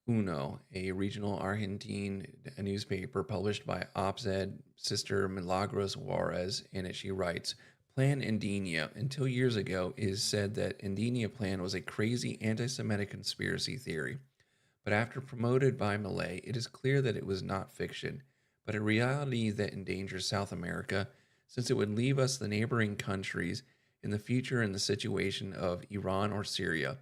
Uno, a regional Argentine newspaper published by OPSED sister Milagros Juarez, in it she writes, Plan Andenia, until years ago, it is said that Andenia Plan was a crazy anti-Semitic conspiracy theory. But after promoted by Malay, it is clear that it was not fiction, but a reality that endangers South America, since it would leave us the neighboring countries in the future in the situation of Iran or Syria,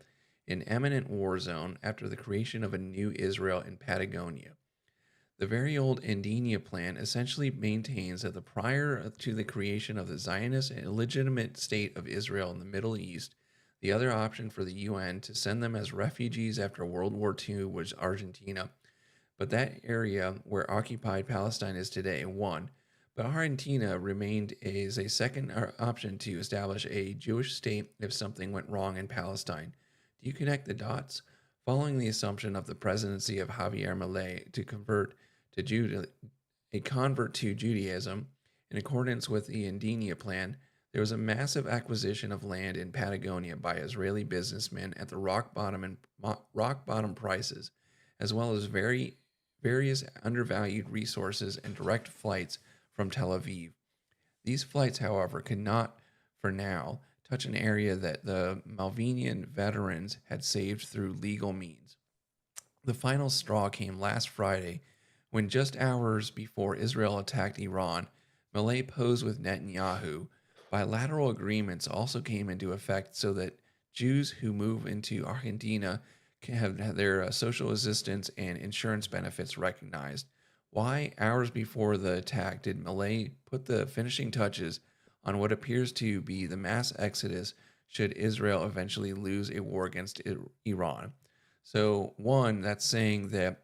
an imminent war zone after the creation of a new Israel in Patagonia. The very old Andenia plan essentially maintains that prior to the creation of the Zionist and illegitimate state of Israel in the Middle East, the other option for the UN to send them as refugees after World War II was Argentina. But that area where occupied Palestine is today won. But Argentina remained as a second option to establish a Jewish state if something went wrong in Palestine. Do you connect the dots? Following the assumption of the presidency of Javier Milei to convert to a convert to Judaism, in accordance with the Andenia plan, there was a massive acquisition of land in Patagonia by Israeli businessmen at the rock bottom prices, as well as various undervalued resources and direct flights from Tel Aviv. These flights, however, could not, for now, touch an area that the Malvinian veterans had saved through legal means. The final straw came last Friday when, just hours before Israel attacked Iran, Malay posed with Netanyahu. Bilateral agreements also came into effect so that Jews who move into Argentina can have their social assistance and insurance benefits recognized. Why, hours before the attack, did Malay put the finishing touches on what appears to be the mass exodus should Israel eventually lose a war against Iran? So, one, that's saying that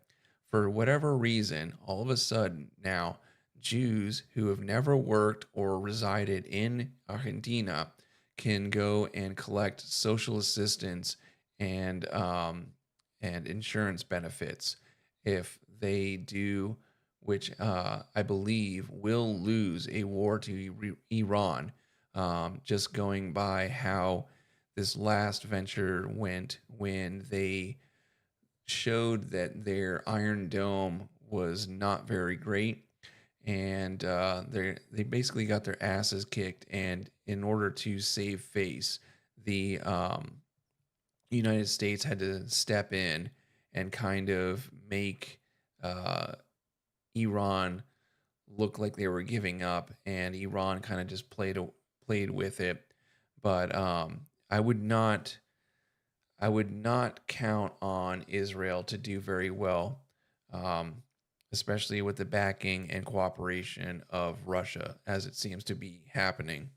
for whatever reason, all of a sudden now, Jews who have never worked or resided in Argentina can go and collect social assistance and insurance benefits if they do, which I believe will lose a war to Iran. Just going by how this last venture went when they showed that their Iron Dome was not very great, and they basically got their asses kicked. And in order to save face, the United States had to step in and kind of make uh, Iran look like they were giving up, and Iran kind of just played with it. But I would not count on Israel to do very well, um, especially with the backing and cooperation of Russia, as it seems to be happening.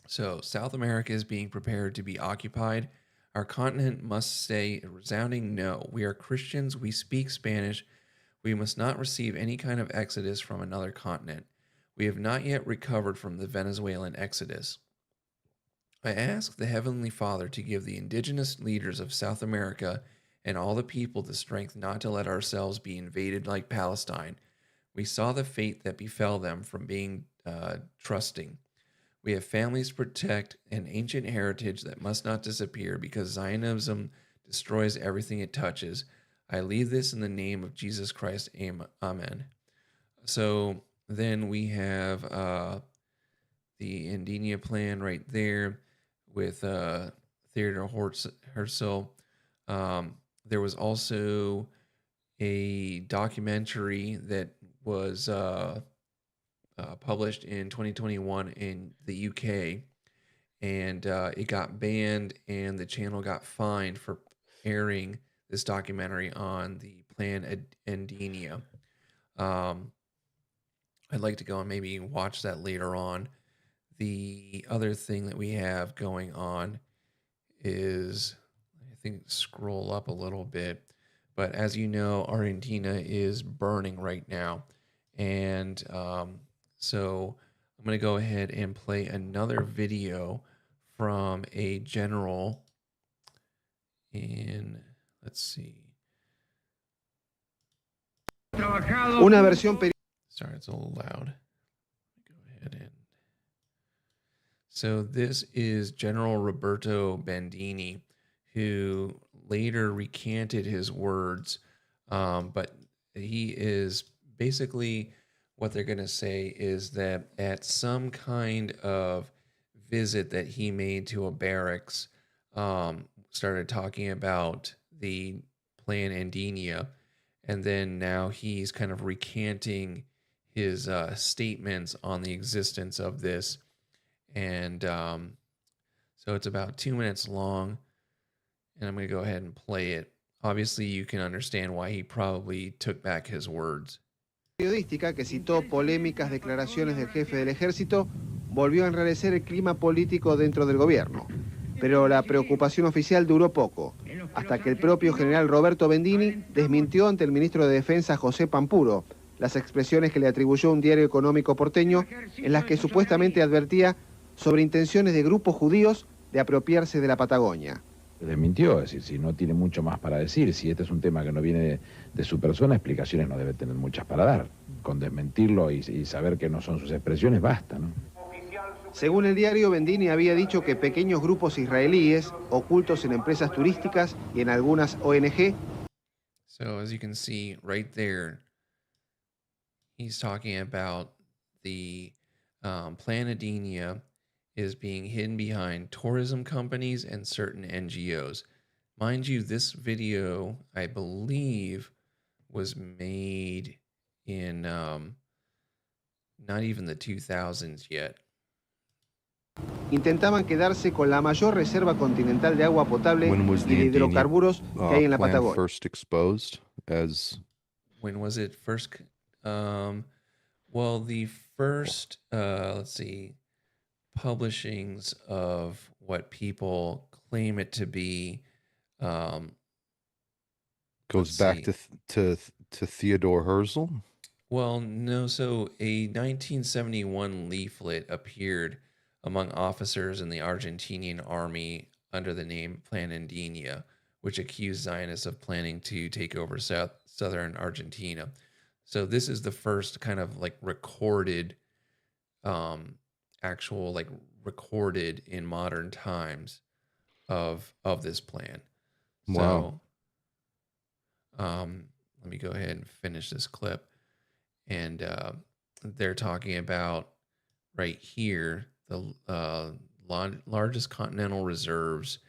So, South America is being prepared to be occupied. Our continent must say a resounding no. We are Christians. We speak Spanish. We must not receive any kind of exodus from another continent. We have not yet recovered from the Venezuelan exodus. I ask the Heavenly Father to give the indigenous leaders of South America and all the people the strength not to let ourselves be invaded like Palestine. We saw the fate that befell them from being trusting. We have families to protect, an ancient heritage that must not disappear because Zionism destroys everything it touches. I leave this in the name of Jesus Christ. Amen. So then we have the Andenia plan right there with Theodore Herzl. There was also a documentary that was published in 2021 in the UK, and it got banned, and the channel got fined for airing this documentary on the Plan Andenia. I'd like to go and maybe watch that later on. The other thing that we have going on is, I think, scroll up a little bit. But as you know, Argentina is burning right now. And so I'm going to go ahead and play another video from a general in, let's see. Una versión Sorry, it's a little loud. Go ahead and. So this is General Roberto Bandini, who later recanted his words, but he is basically, what they're going to say is that at some kind of visit that he made to a barracks, started talking about the Plan Andina, and then now he's kind of recanting his statements on the existence of this. And so it's about 2 minutes long, and I'm going to go ahead and play it. Obviously, you can understand why he probably took back his words. Periodística que citó polémicas declaraciones del jefe del ejército volvió a enrarecer el clima político dentro del gobierno. Pero la preocupación oficial duró poco, hasta que el propio general Roberto Bandini desmintió ante el ministro de Defensa José Pampuro las expresiones que le atribuyó un diario económico porteño en las que supuestamente advertía sobre intenciones de grupos judíos de apropiarse de la Patagonia. Desmintió, es decir, si no tiene mucho más para decir, si este es un tema que no viene de su persona, explicaciones no debe tener muchas para dar. Con desmentirlo y saber que no son sus expresiones basta, ¿no? Según el diario, Bandini había dicho que pequeños grupos israelíes, ocultos en empresas turísticas y en algunas ONG. So as you can see right there, he's talking about the Plan Andina is being hidden behind tourism companies and certain NGOs. Mind you, this video, I believe, was made in not even the 2000s yet. Intentaban quedarse con la mayor reserva continental de agua potable y de hidrocarburos que hay en la Patagonia. First exposed as... When was it first? Well, the first, let's see, publishings of what people claim it to be goes back to Theodore Herzl. Well, no. So a 1971 leaflet appeared among officers in the Argentinian army under the name Plan Andina, which accused Zionists of planning to take over southern Argentina. So this is the first kind of like recorded, actual like recorded in modern times of this plan. Wow. So, let me go ahead and finish this clip. And they're talking about right here the largest continental reserves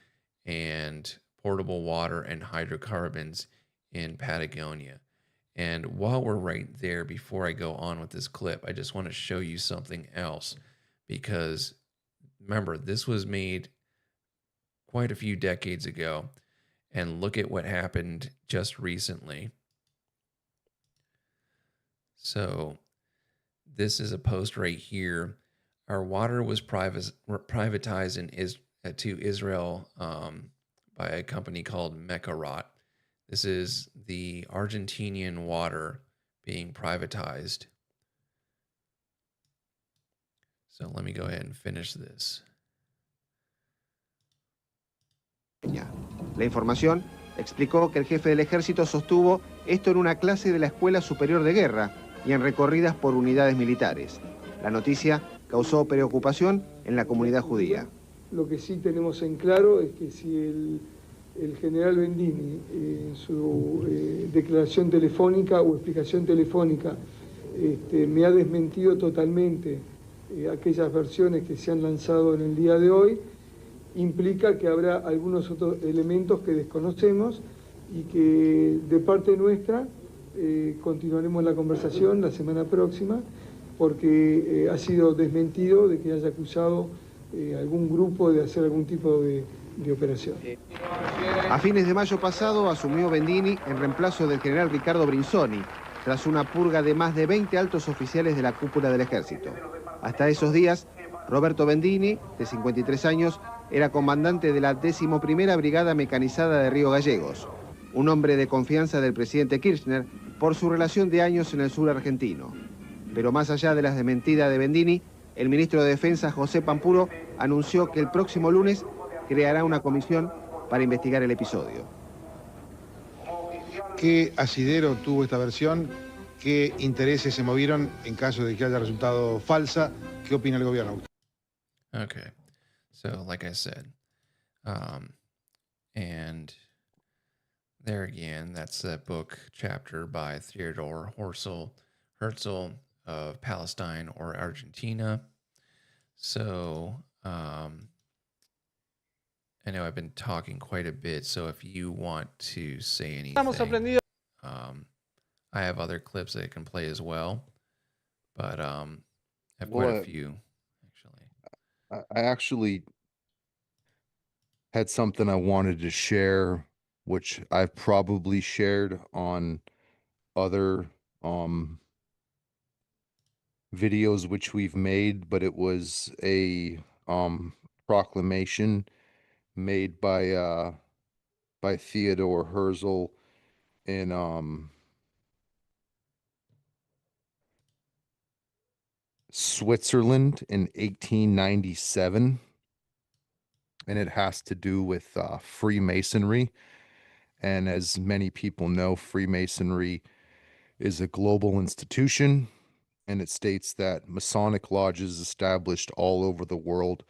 and portable water and hydrocarbons in Patagonia. And while we're right there, before I go on with this clip, I just want to show you something else, because remember, this was made quite a few decades ago, and look at what happened just recently. So this is a post right here. Our water was privatized to Israel by a company called Mekarot. This is the Argentinian water being privatized. So let me go ahead and finish this. La información explicó que el jefe del ejército sostuvo esto en una clase de la Escuela Superior de Guerra y en recorridas por unidades militares. La noticia causó preocupación en la comunidad judía. Lo que sí tenemos en claro es que si el general Bandini en su declaración telefónica o explicación telefónica me ha desmentido totalmente aquellas versiones que se han lanzado en el día de hoy, implica que habrá algunos otros elementos que desconocemos y que de parte nuestra continuaremos la conversación la semana próxima, porque ha sido desmentido de que haya acusado algún grupo de hacer algún tipo de operación. A fines de mayo pasado asumió Bandini en reemplazo del general Ricardo Brinsoni, tras una purga de más de 20 altos oficiales de la cúpula del ejército. Hasta esos días, Roberto Bendini, de 53 años, era comandante de la 11ª Brigada Mecanizada de Río Gallegos, un hombre de confianza del presidente Kirchner por su relación de años en el sur argentino. Pero más allá de las desmentidas de Bendini, el ministro de Defensa, José Pampuro, anunció que el próximo lunes creará una comisión para investigar el episodio. ¿Qué asidero tuvo esta versión? ¿Qué intereses se movieron en caso de que haya resultado falsa? ¿Qué opina el gobierno? Okay. So, like I said, and there again, that's that book chapter by Theodore Herzl of Palestine or Argentina. So, I know I've been talking quite a bit, so if you want to say anything, I have other clips that I can play as well, but I've quite a few actually. I actually had something I wanted to share, which I've probably shared on other videos which we've made, but it was a proclamation made by Theodore Herzl in Switzerland in 1897, and it has to do with Freemasonry. And as many people know, Freemasonry is a global institution, and it states that Masonic lodges established all over the world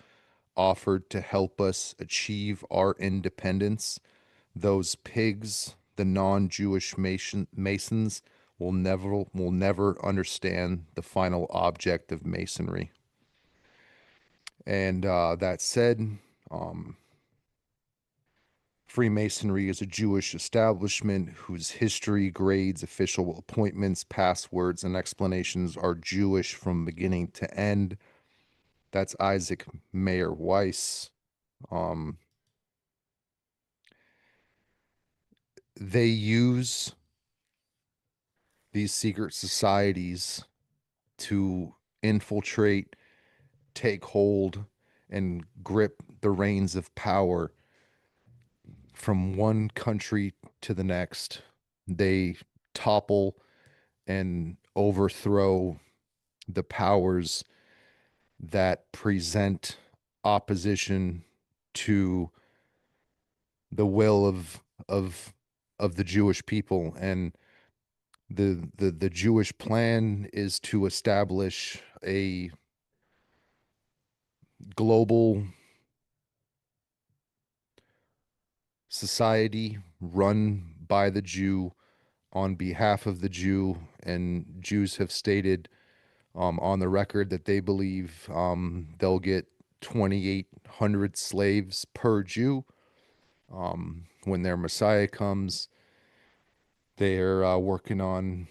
offered to help us achieve our independence. Those pigs, the non-Jewish Masons, will never understand the final object of Masonry. And that said, Freemasonry is a Jewish establishment whose history, grades, official appointments, passwords, and explanations are Jewish from beginning to end. That's Isaac Mayer Weiss. They use these secret societies to infiltrate, take hold, and grip the reins of power from one country to the next. They topple and overthrow the powers that present opposition to the will of the Jewish people. And the Jewish plan is to establish a global society run by the Jew on behalf of the Jew, and Jews have stated on the record that they believe they'll get 2,800 slaves per Jew when their Messiah comes. They're working on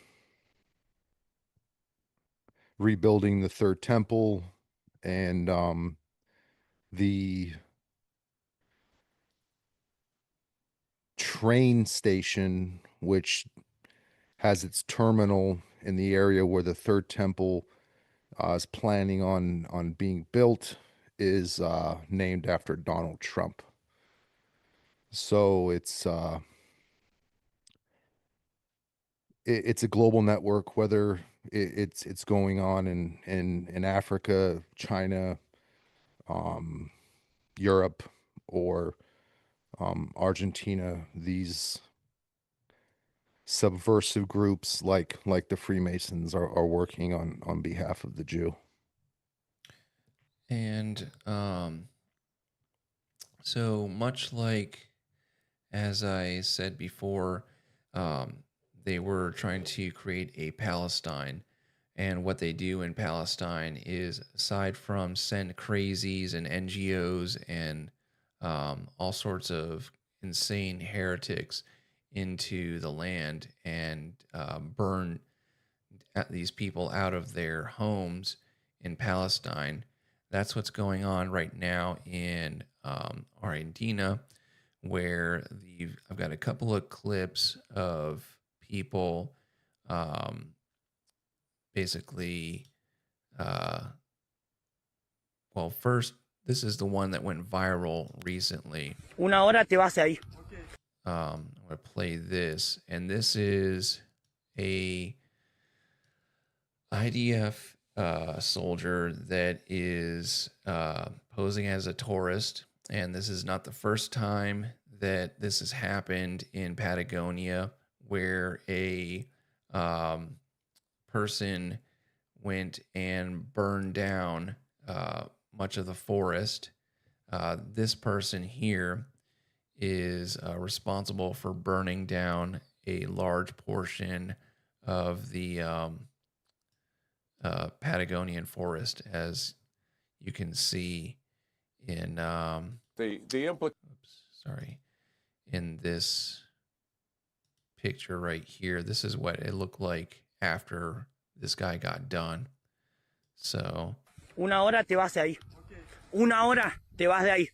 rebuilding the third temple, and the train station, which has its terminal in the area where the third temple is planning on being built, is named after Donald Trump. So it's a global network, whether it's going on in Africa, China, Europe, or Argentina. These subversive groups like the Freemasons are working on behalf of the Jew. And so much like, as I said before, they were trying to create a Palestine. And what they do in Palestine is, aside from send crazies and NGOs and all sorts of insane heretics into the land and burn these people out of their homes in Palestine. That's what's going on right now in Argentina, where I've got a couple of clips of people basically, well, first, this is the one that went viral recently. Una hora te vas ahí. I'm going to play this, and this is a IDF soldier that is posing as a tourist, and this is not the first time that this has happened in Patagonia, where a person went and burned down much of the forest. This person here is responsible for burning down a large portion of the Patagonian forest, as you can see in in this picture right here. This is what it looked like after this guy got done. So Una hora te vas de ahí. Una hora te vas de ahí.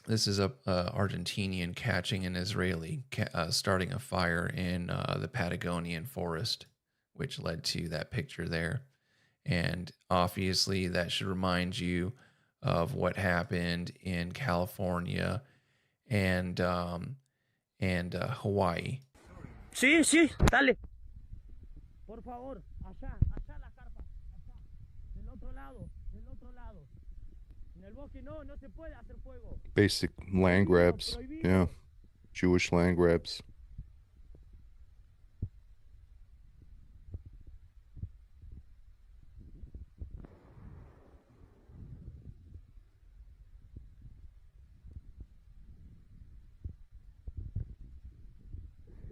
this is a Argentinian catching an Israeli starting a fire in the Patagonian forest, which led to that picture there. And obviously that should remind you of what happened in California and Hawaii. Sí, sí, dale. Por favor, allá la carpa, allá, del otro lado, En el bosque no se puede hacer fuego. Basic land grabs. Yeah. Jewish land grabs.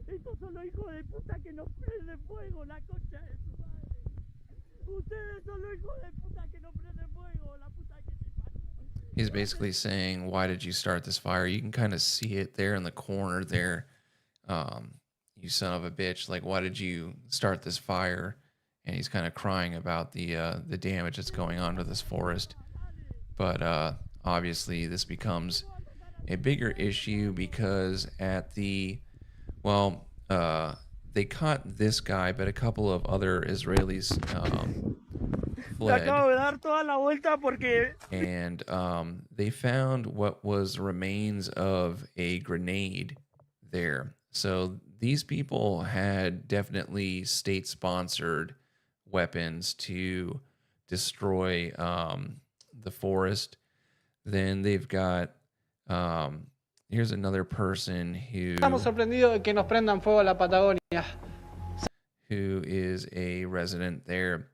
Estos son los hijos de puta que nos prenden fuego, la concha de su madre. Ustedes son los hijos de puta que nos prenden fuego, la puta que te parió. He's basically saying, why did you start this fire? You can kind of see it there in the corner there. You son of a bitch. Like, why did you start this fire? And he's kind of crying about the damage that's going on to this forest. But obviously this becomes a bigger issue because at the, well, they caught this guy, but a couple of other Israelis fled. And they found what was remains of a grenade there. So these people had definitely state-sponsored weapons to destroy the forest. Then they've got here's another person who Estamos sorprendidos de que nos prendan fuego a la Patagonia. Who is a resident there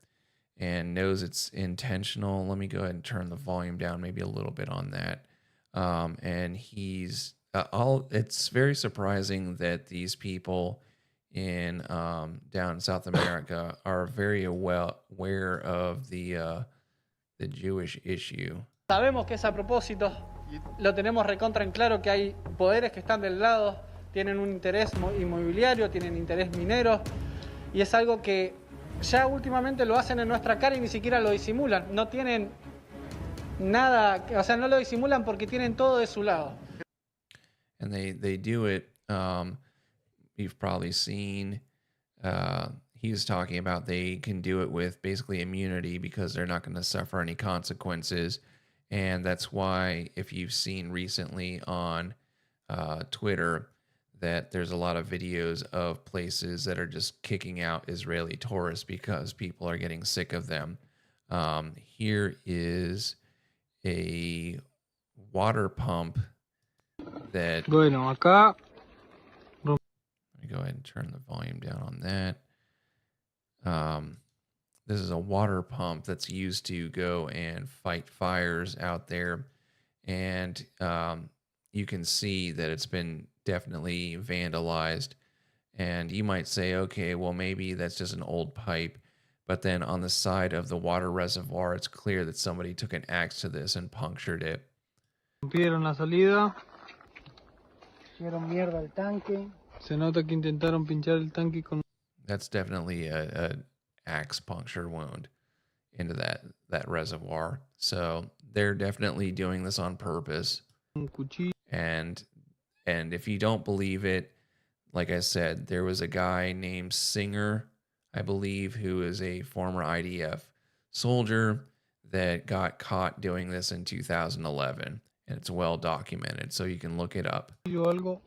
and knows it's intentional. Let me go ahead and turn the volume down maybe a little bit on that. And he's it's very surprising that these people in down in South America are very well aware of the Jewish issue. Sabemos que es a propósito, lo tenemos recontra en claro que hay poderes que están del lado, tienen un interés inmobiliario, tienen interés minero, y es algo que ya últimamente lo hacen en nuestra cara y ni siquiera lo disimulan. No tienen nada, o sea, no lo disimulan porque tienen todo de su lado. And they do it, you've probably seen, he's talking about they can do it with basically immunity because they're not going to suffer any consequences. And that's why, if you've seen recently on Twitter, that there's a lot of videos of places that are just kicking out Israeli tourists because people are getting sick of them. Here is a water pump that... Bueno, acá... Let me go ahead and turn the volume down on that. This is a water pump that's used to go and fight fires out there. And you can see that it's been definitely vandalized. And you might say, okay, well, maybe that's just an old pipe. But then on the side of the water reservoir, it's clear that somebody took an axe to this and punctured it. Rompieron la salida. Hicieron mierda el tanque. Se nota que intentaron pinchar el tanque con... That's definitely a axe puncture wound into that reservoir. So they're definitely doing this on purpose. And if you don't believe it, like I said, there was a guy named Singer, I believe, who is a former IDF soldier that got caught doing this in 2011, and it's well documented, so you can look it up. Algo,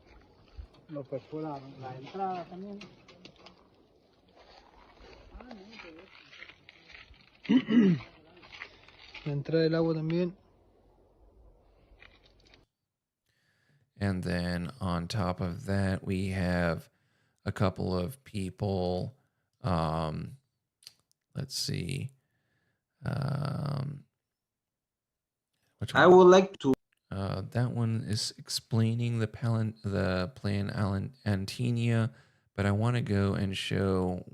lo perforaron. La entrada también. La entrada del agua también. And then on top of that, we have a couple of people. Let's see. Which one? I would like to. That one is explaining the plan Antinia, but I want to go and show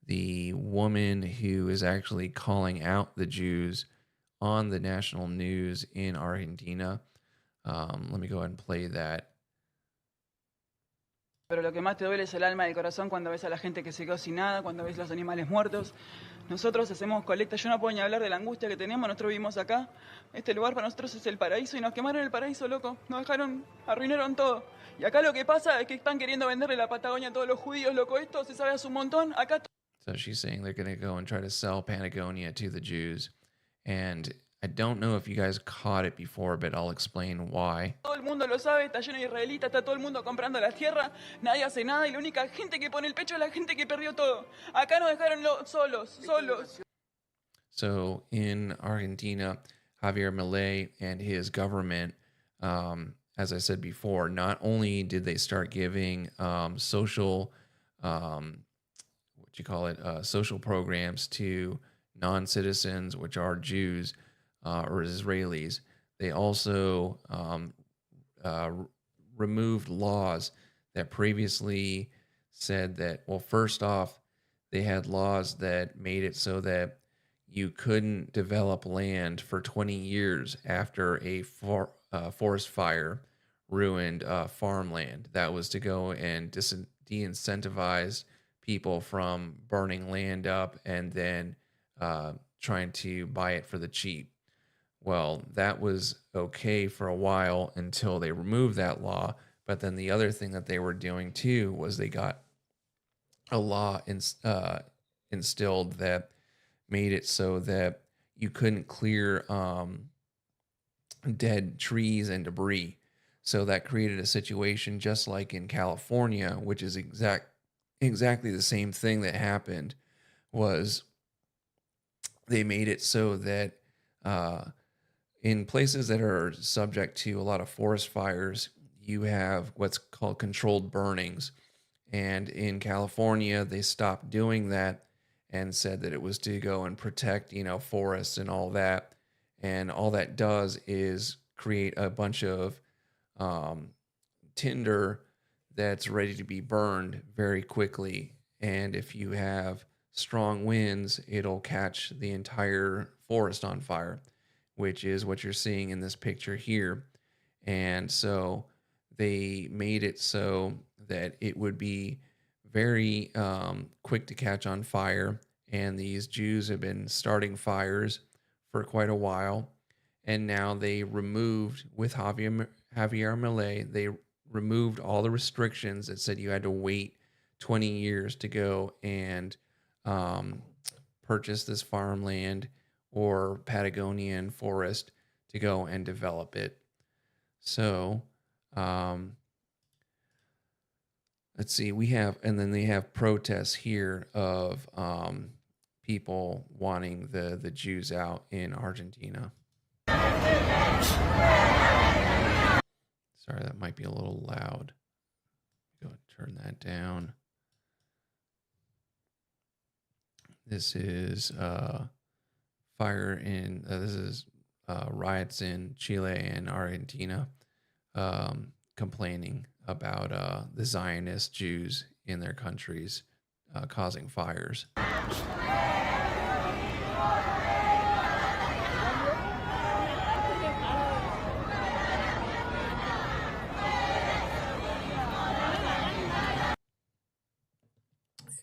the woman who is actually calling out the Jews on the national news in Argentina. Let me go ahead and play that. Pero lo que más te duele es el alma y el corazón cuando ves a la gente que se quedó sin nada, cuando ves los animales muertos. Nosotros hacemos colecta, yo no puedo ni hablar de la angustia que tenemos, nosotros vivimos acá. Este lugar para nosotros es el paraíso y nos quemaron el paraíso, loco. Nos dejaron, arruinaron todo. Y acá lo que pasa es que están queriendo venderle la Patagonia a todos los judíos, loco. Esto se sabe hace un montón. Acá. So she's saying they're going to go and try to sell Patagonia to the Jews. And I don't know if you guys caught it before, but I'll explain why. Todo el mundo lo sabe, está lleno de israelitas, está todo el mundo comprando la tierra, nadie hace nada y la única gente que pone el pecho es la gente que perdió todo. Acá nos dejaron solos. So in Argentina, Javier Milei and his government, as I said before, not only did they start giving social, social programs to non-citizens, which are Jews, or Israelis, they also removed laws that previously said that, well, first off, they had laws that made it so that you couldn't develop land for 20 years after a forest fire ruined farmland. That was to go and de-incentivize people from burning land up and then trying to buy it for the cheap. Well, that was okay for a while until they removed that law. But then the other thing that they were doing too was they got a law instilled that made it so that you couldn't clear dead trees and debris. So that created a situation just like in California, which is exactly the same thing that happened. Was they made it so that in places that are subject to a lot of forest fires, you have what's called controlled burnings. And in California, they stopped doing that and said that it was to go and protect, forests and all that. And all that does is create a bunch of tinder that's ready to be burned very quickly. And if you have strong winds, it'll catch the entire forest on fire, which is what you're seeing in this picture here. And so they made it so that it would be very quick to catch on fire. And these Jews have been starting fires for quite a while. And now they removed, with Javier Milei, they removed all the restrictions that said you had to wait 20 years to go and purchase this farmland or Patagonian forest to go and develop it. So let's see, and then they have protests here of people wanting the Jews out in Argentina. Sorry, that might be a little loud. Go ahead and turn that down. This is riots in Chile and Argentina, complaining about the Zionist Jews in their countries causing fires.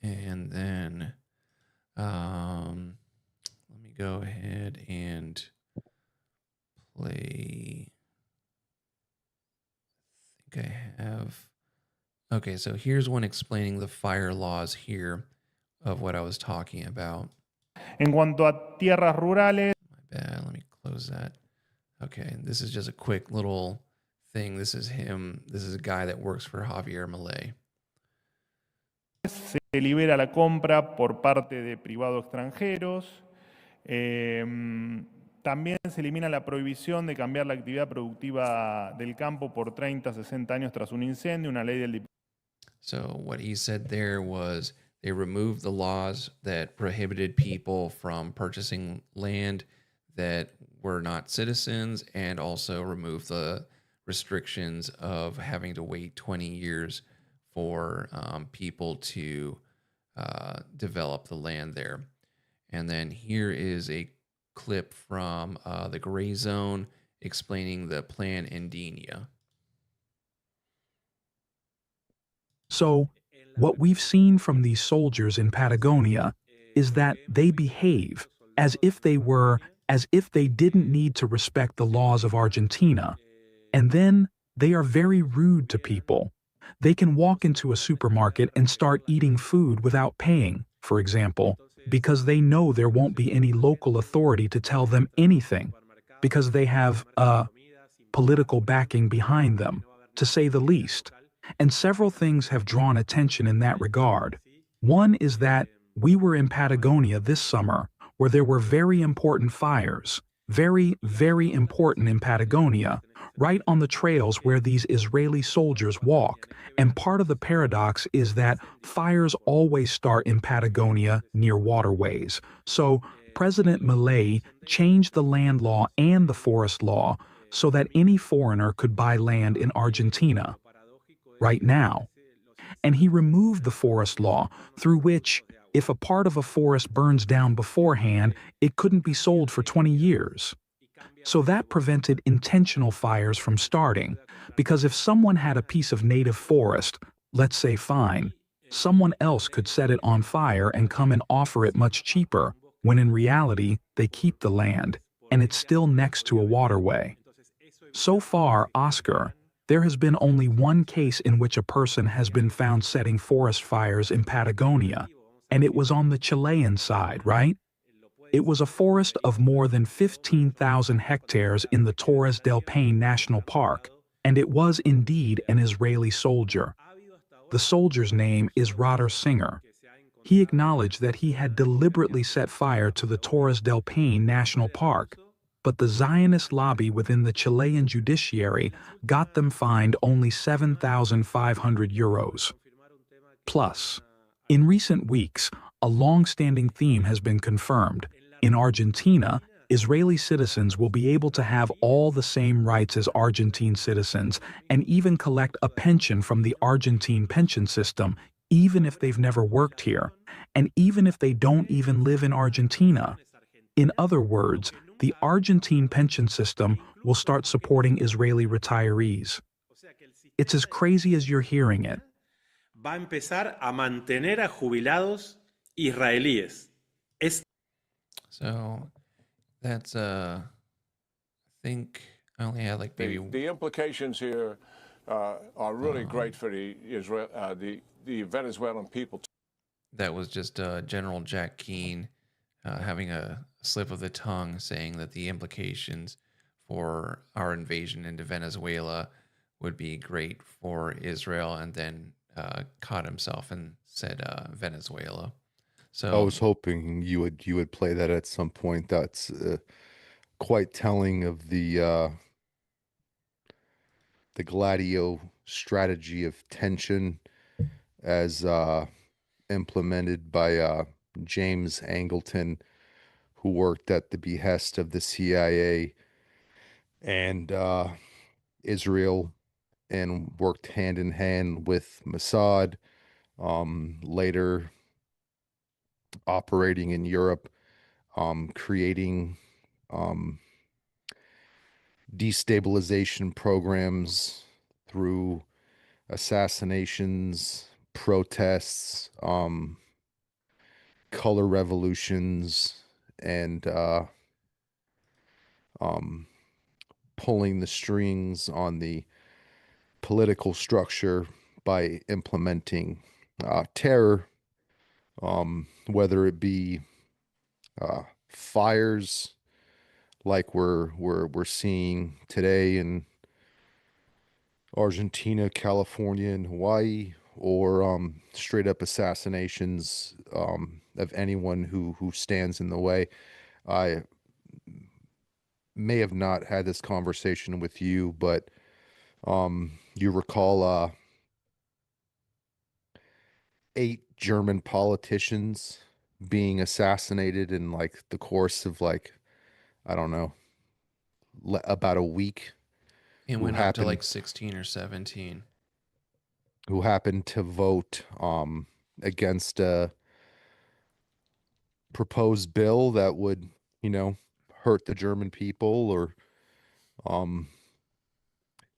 And then let me go ahead and play. I think I have. Okay, so here's one explaining the fire laws here of what I was talking about. En cuanto a tierras rurales, My bad, let me close that. Okay, this is just a quick little thing. This is him. This is a guy that works for Javier Milei. se libera la compra por parte de privados extranjeros. También se elimina la prohibición de cambiar la actividad productiva del campo por 30, 60 años tras un incendio, una ley del So what he said there was they removed the laws that prohibited people from purchasing land that were not citizens, and also removed the restrictions of having to wait 20 years for people to develop the land there. And then here is a clip from the Gray Zone explaining the Plan Indenia. So, what we've seen from these soldiers in Patagonia is that they behave as if they didn't need to respect the laws of Argentina. And then they are very rude to people. They can walk into a supermarket and start eating food without paying, for example, because they know there won't be any local authority to tell them anything, because they have political backing behind them, to say the least. And several things have drawn attention in that regard. One is that we were in Patagonia this summer, where there were very important fires, very, very important in Patagonia, right on the trails where these Israeli soldiers walk. And part of the paradox is that fires always start in Patagonia near waterways. So President Milei changed the land law and the forest law so that any foreigner could buy land in Argentina right now. And he removed the forest law, through which, if a part of a forest burns down beforehand, it couldn't be sold for 20 years. So that prevented intentional fires from starting, because if someone had a piece of native forest, let's say fine, someone else could set it on fire and come and offer it much cheaper, when in reality they keep the land, and it's still next to a waterway. So far, Oscar, there has been only one case in which a person has been found setting forest fires in Patagonia, and it was on the Chilean side, right? It was a forest of more than 15,000 hectares in the Torres del Paine National Park, and it was indeed an Israeli soldier. The soldier's name is Roder Singer. He acknowledged that he had deliberately set fire to the Torres del Paine National Park, but the Zionist lobby within the Chilean judiciary got them fined only 7,500 euros. Plus, in recent weeks, a long-standing theme has been confirmed. In Argentina, Israeli citizens will be able to have all the same rights as Argentine citizens and even collect a pension from the Argentine pension system, even if they've never worked here, and even if they don't even live in Argentina. In other words, the Argentine pension system will start supporting Israeli retirees. It's as crazy as you're hearing it. Va a empezar a mantener a jubilados israelíes. So that's I think I only had like maybe the implications here are really great for the Venezuelan people. That was just General Jack Keane having a slip of the tongue, saying that the implications for our invasion into Venezuela would be great for Israel, and then caught himself and said Venezuela. So I was hoping you would play that at some point. That's quite telling of the Gladio strategy of tension as implemented by James Angleton, who worked at the behest of the CIA and Israel, and worked hand in hand with Mossad, later operating in Europe, creating destabilization programs through assassinations, protests, color revolutions, and pulling the strings on the political structure, by implementing terror, whether it be fires like we're seeing today in Argentina, California, and Hawaii, or straight up assassinations of anyone who stands in the way. I may have not had this conversation with you, but you recall 8 German politicians being assassinated in like the course of like, I don't know, about a week. It who went up to happened like 16 or 17. who happened to vote against a proposed bill that would, hurt the German people or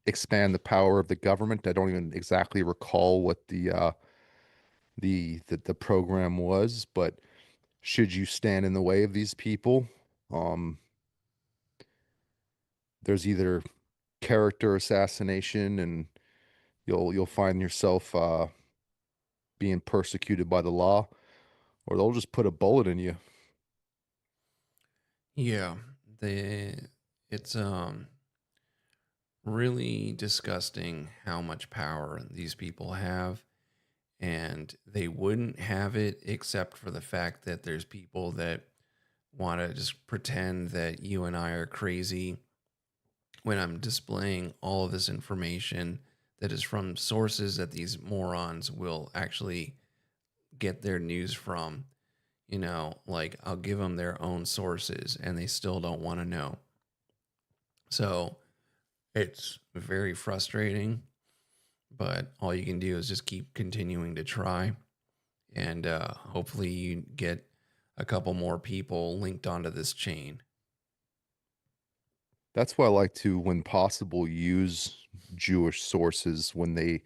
expand the power of the government. I don't even exactly recall what the program was, but should you stand in the way of these people, there's either character assassination and you'll find yourself being persecuted by the law, or they'll just put a bullet in you. Yeah, it's really disgusting how much power these people have, and they wouldn't have it except for the fact that there's people that want to just pretend that you and I are crazy when I'm displaying all of this information that is from sources that these morons will actually get their news from. Like I'll give them their own sources and they still don't want to know. So it's very frustrating, but all you can do is just keep continuing to try. And hopefully you get a couple more people linked onto this chain. That's why I like to, when possible, use Jewish sources when they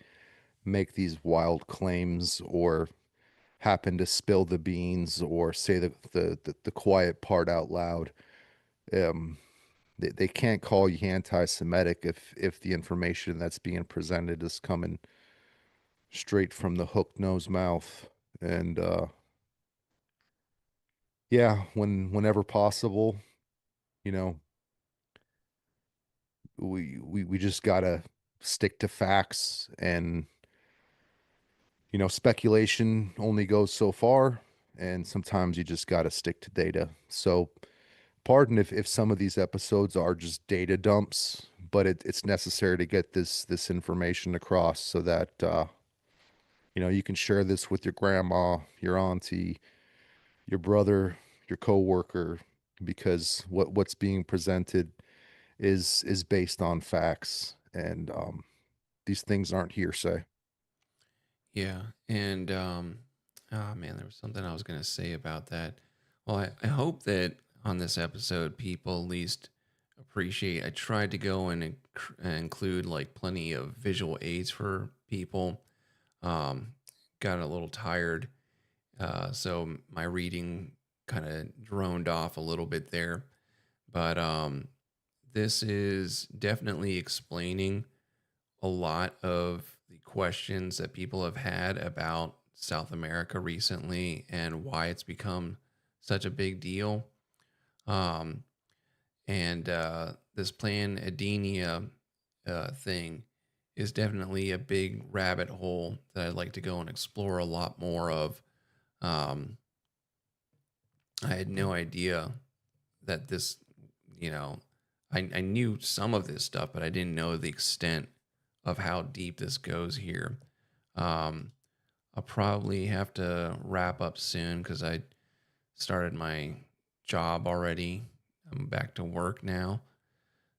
make these wild claims or happen to spill the beans or say the quiet part out loud. They can't call you anti-Semitic if the information that's being presented is coming straight from the hook-nosed mouth. And yeah, whenever possible, you know, we just gotta stick to facts, and speculation only goes so far, and sometimes you just gotta stick to data. So pardon if some of these episodes are just data dumps, but it's necessary to get this information across so that you can share this with your grandma, your auntie, your brother, your coworker, because what's being presented is based on facts, and these things aren't hearsay. Yeah. And, oh man, there was something I was going to say about that. Well, I hope that on this episode, people at least appreciate. I tried to go and include like plenty of visual aids for people. Um, got a little tired. So my reading kind of droned off a little bit there. But this is definitely explaining a lot of the questions that people have had about South America recently and why it's become such a big deal. Um, and this Plan Adenia thing is definitely a big rabbit hole that I'd like to go and explore a lot more of. Um, I had no idea that this, you know, I knew some of this stuff, but I didn't know the extent of how deep this goes here. Um, I'll probably have to wrap up soon because I started my job already. I'm back to work now.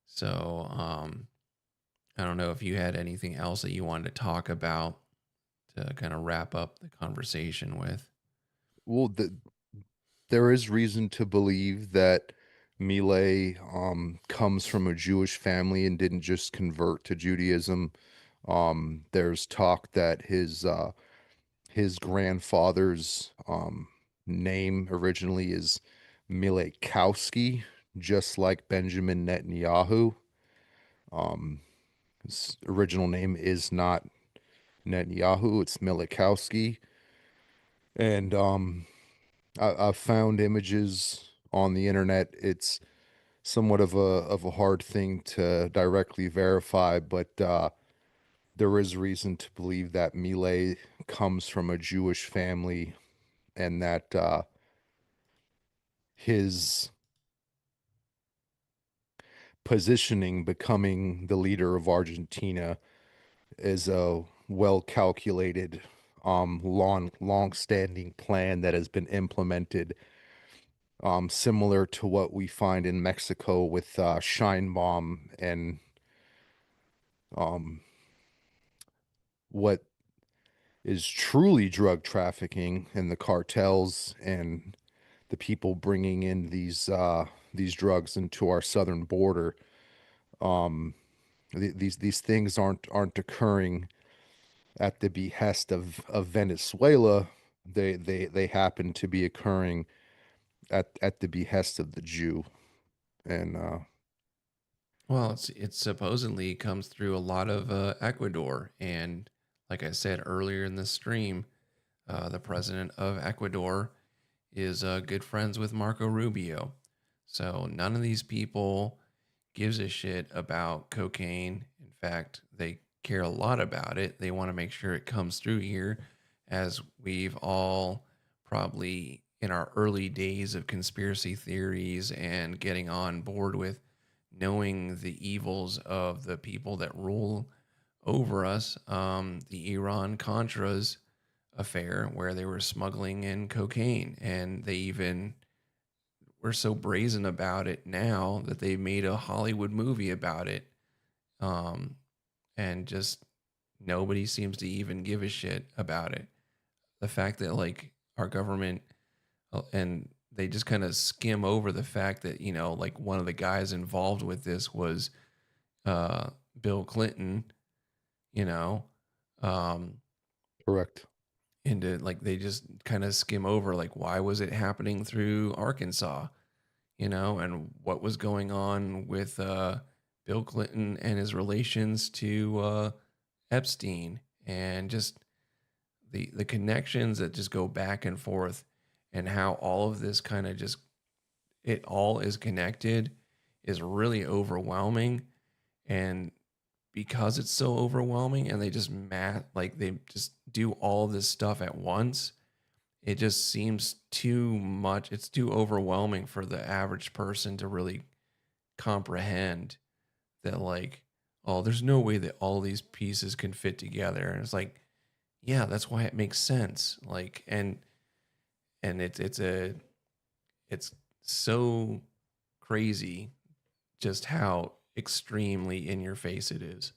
So I don't know if you had anything else that you wanted to talk about to kind of wrap up the conversation with. Well, there is reason to believe that Milei comes from a Jewish family and didn't just convert to Judaism. There's talk that his grandfather's name originally is Milekowski, just like Benjamin Netanyahu. His original name is not Netanyahu, it's Milikowski. And I've found images on the internet. It's somewhat of a hard thing to directly verify, but there is reason to believe that Milei comes from a Jewish family, and that his positioning, becoming the leader of Argentina, is a well calculated, long-standing plan that has been implemented, similar to what we find in Mexico with Scheinbaum and what is truly drug trafficking and the cartels and the people bringing in these drugs into our southern border. These things aren't occurring at the behest of Venezuela. They happen to be occurring at the behest of the Jew. And Well, it supposedly comes through a lot of Ecuador, and like I said earlier in the stream, the president of Ecuador is good friends with Marco Rubio. So none of these people gives a shit about cocaine. In fact, they care a lot about it. They want to make sure it comes through here, as we've all probably in our early days of conspiracy theories and getting on board with knowing the evils of the people that rule over us, the Iran Contras affair where they were smuggling in cocaine, and they even were so brazen about it now that they made a Hollywood movie about it. Um, and just nobody seems to even give a shit about it. The fact that like our government and they just kind of skim over the fact that, like one of the guys involved with this was Bill Clinton, you know, um, correct. and like they just kind of skim over like why was it happening through Arkansas, and what was going on with Bill Clinton and his relations to Epstein, and just the connections that just go back and forth, and how all of this kind of just it all is connected is really overwhelming. And because it's so overwhelming and they just like they just do all this stuff at once, it just seems too much. It's too overwhelming for the average person to really comprehend that, like, oh, there's no way that all these pieces can fit together. And it's like, yeah, that's why it makes sense. Like, and it's so crazy just how extremely in your face it is.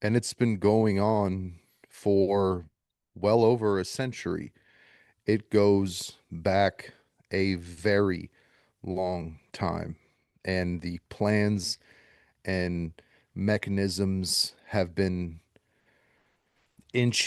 And it's been going on for well over a century. It goes back a very long time, and the plans and mechanisms have been inching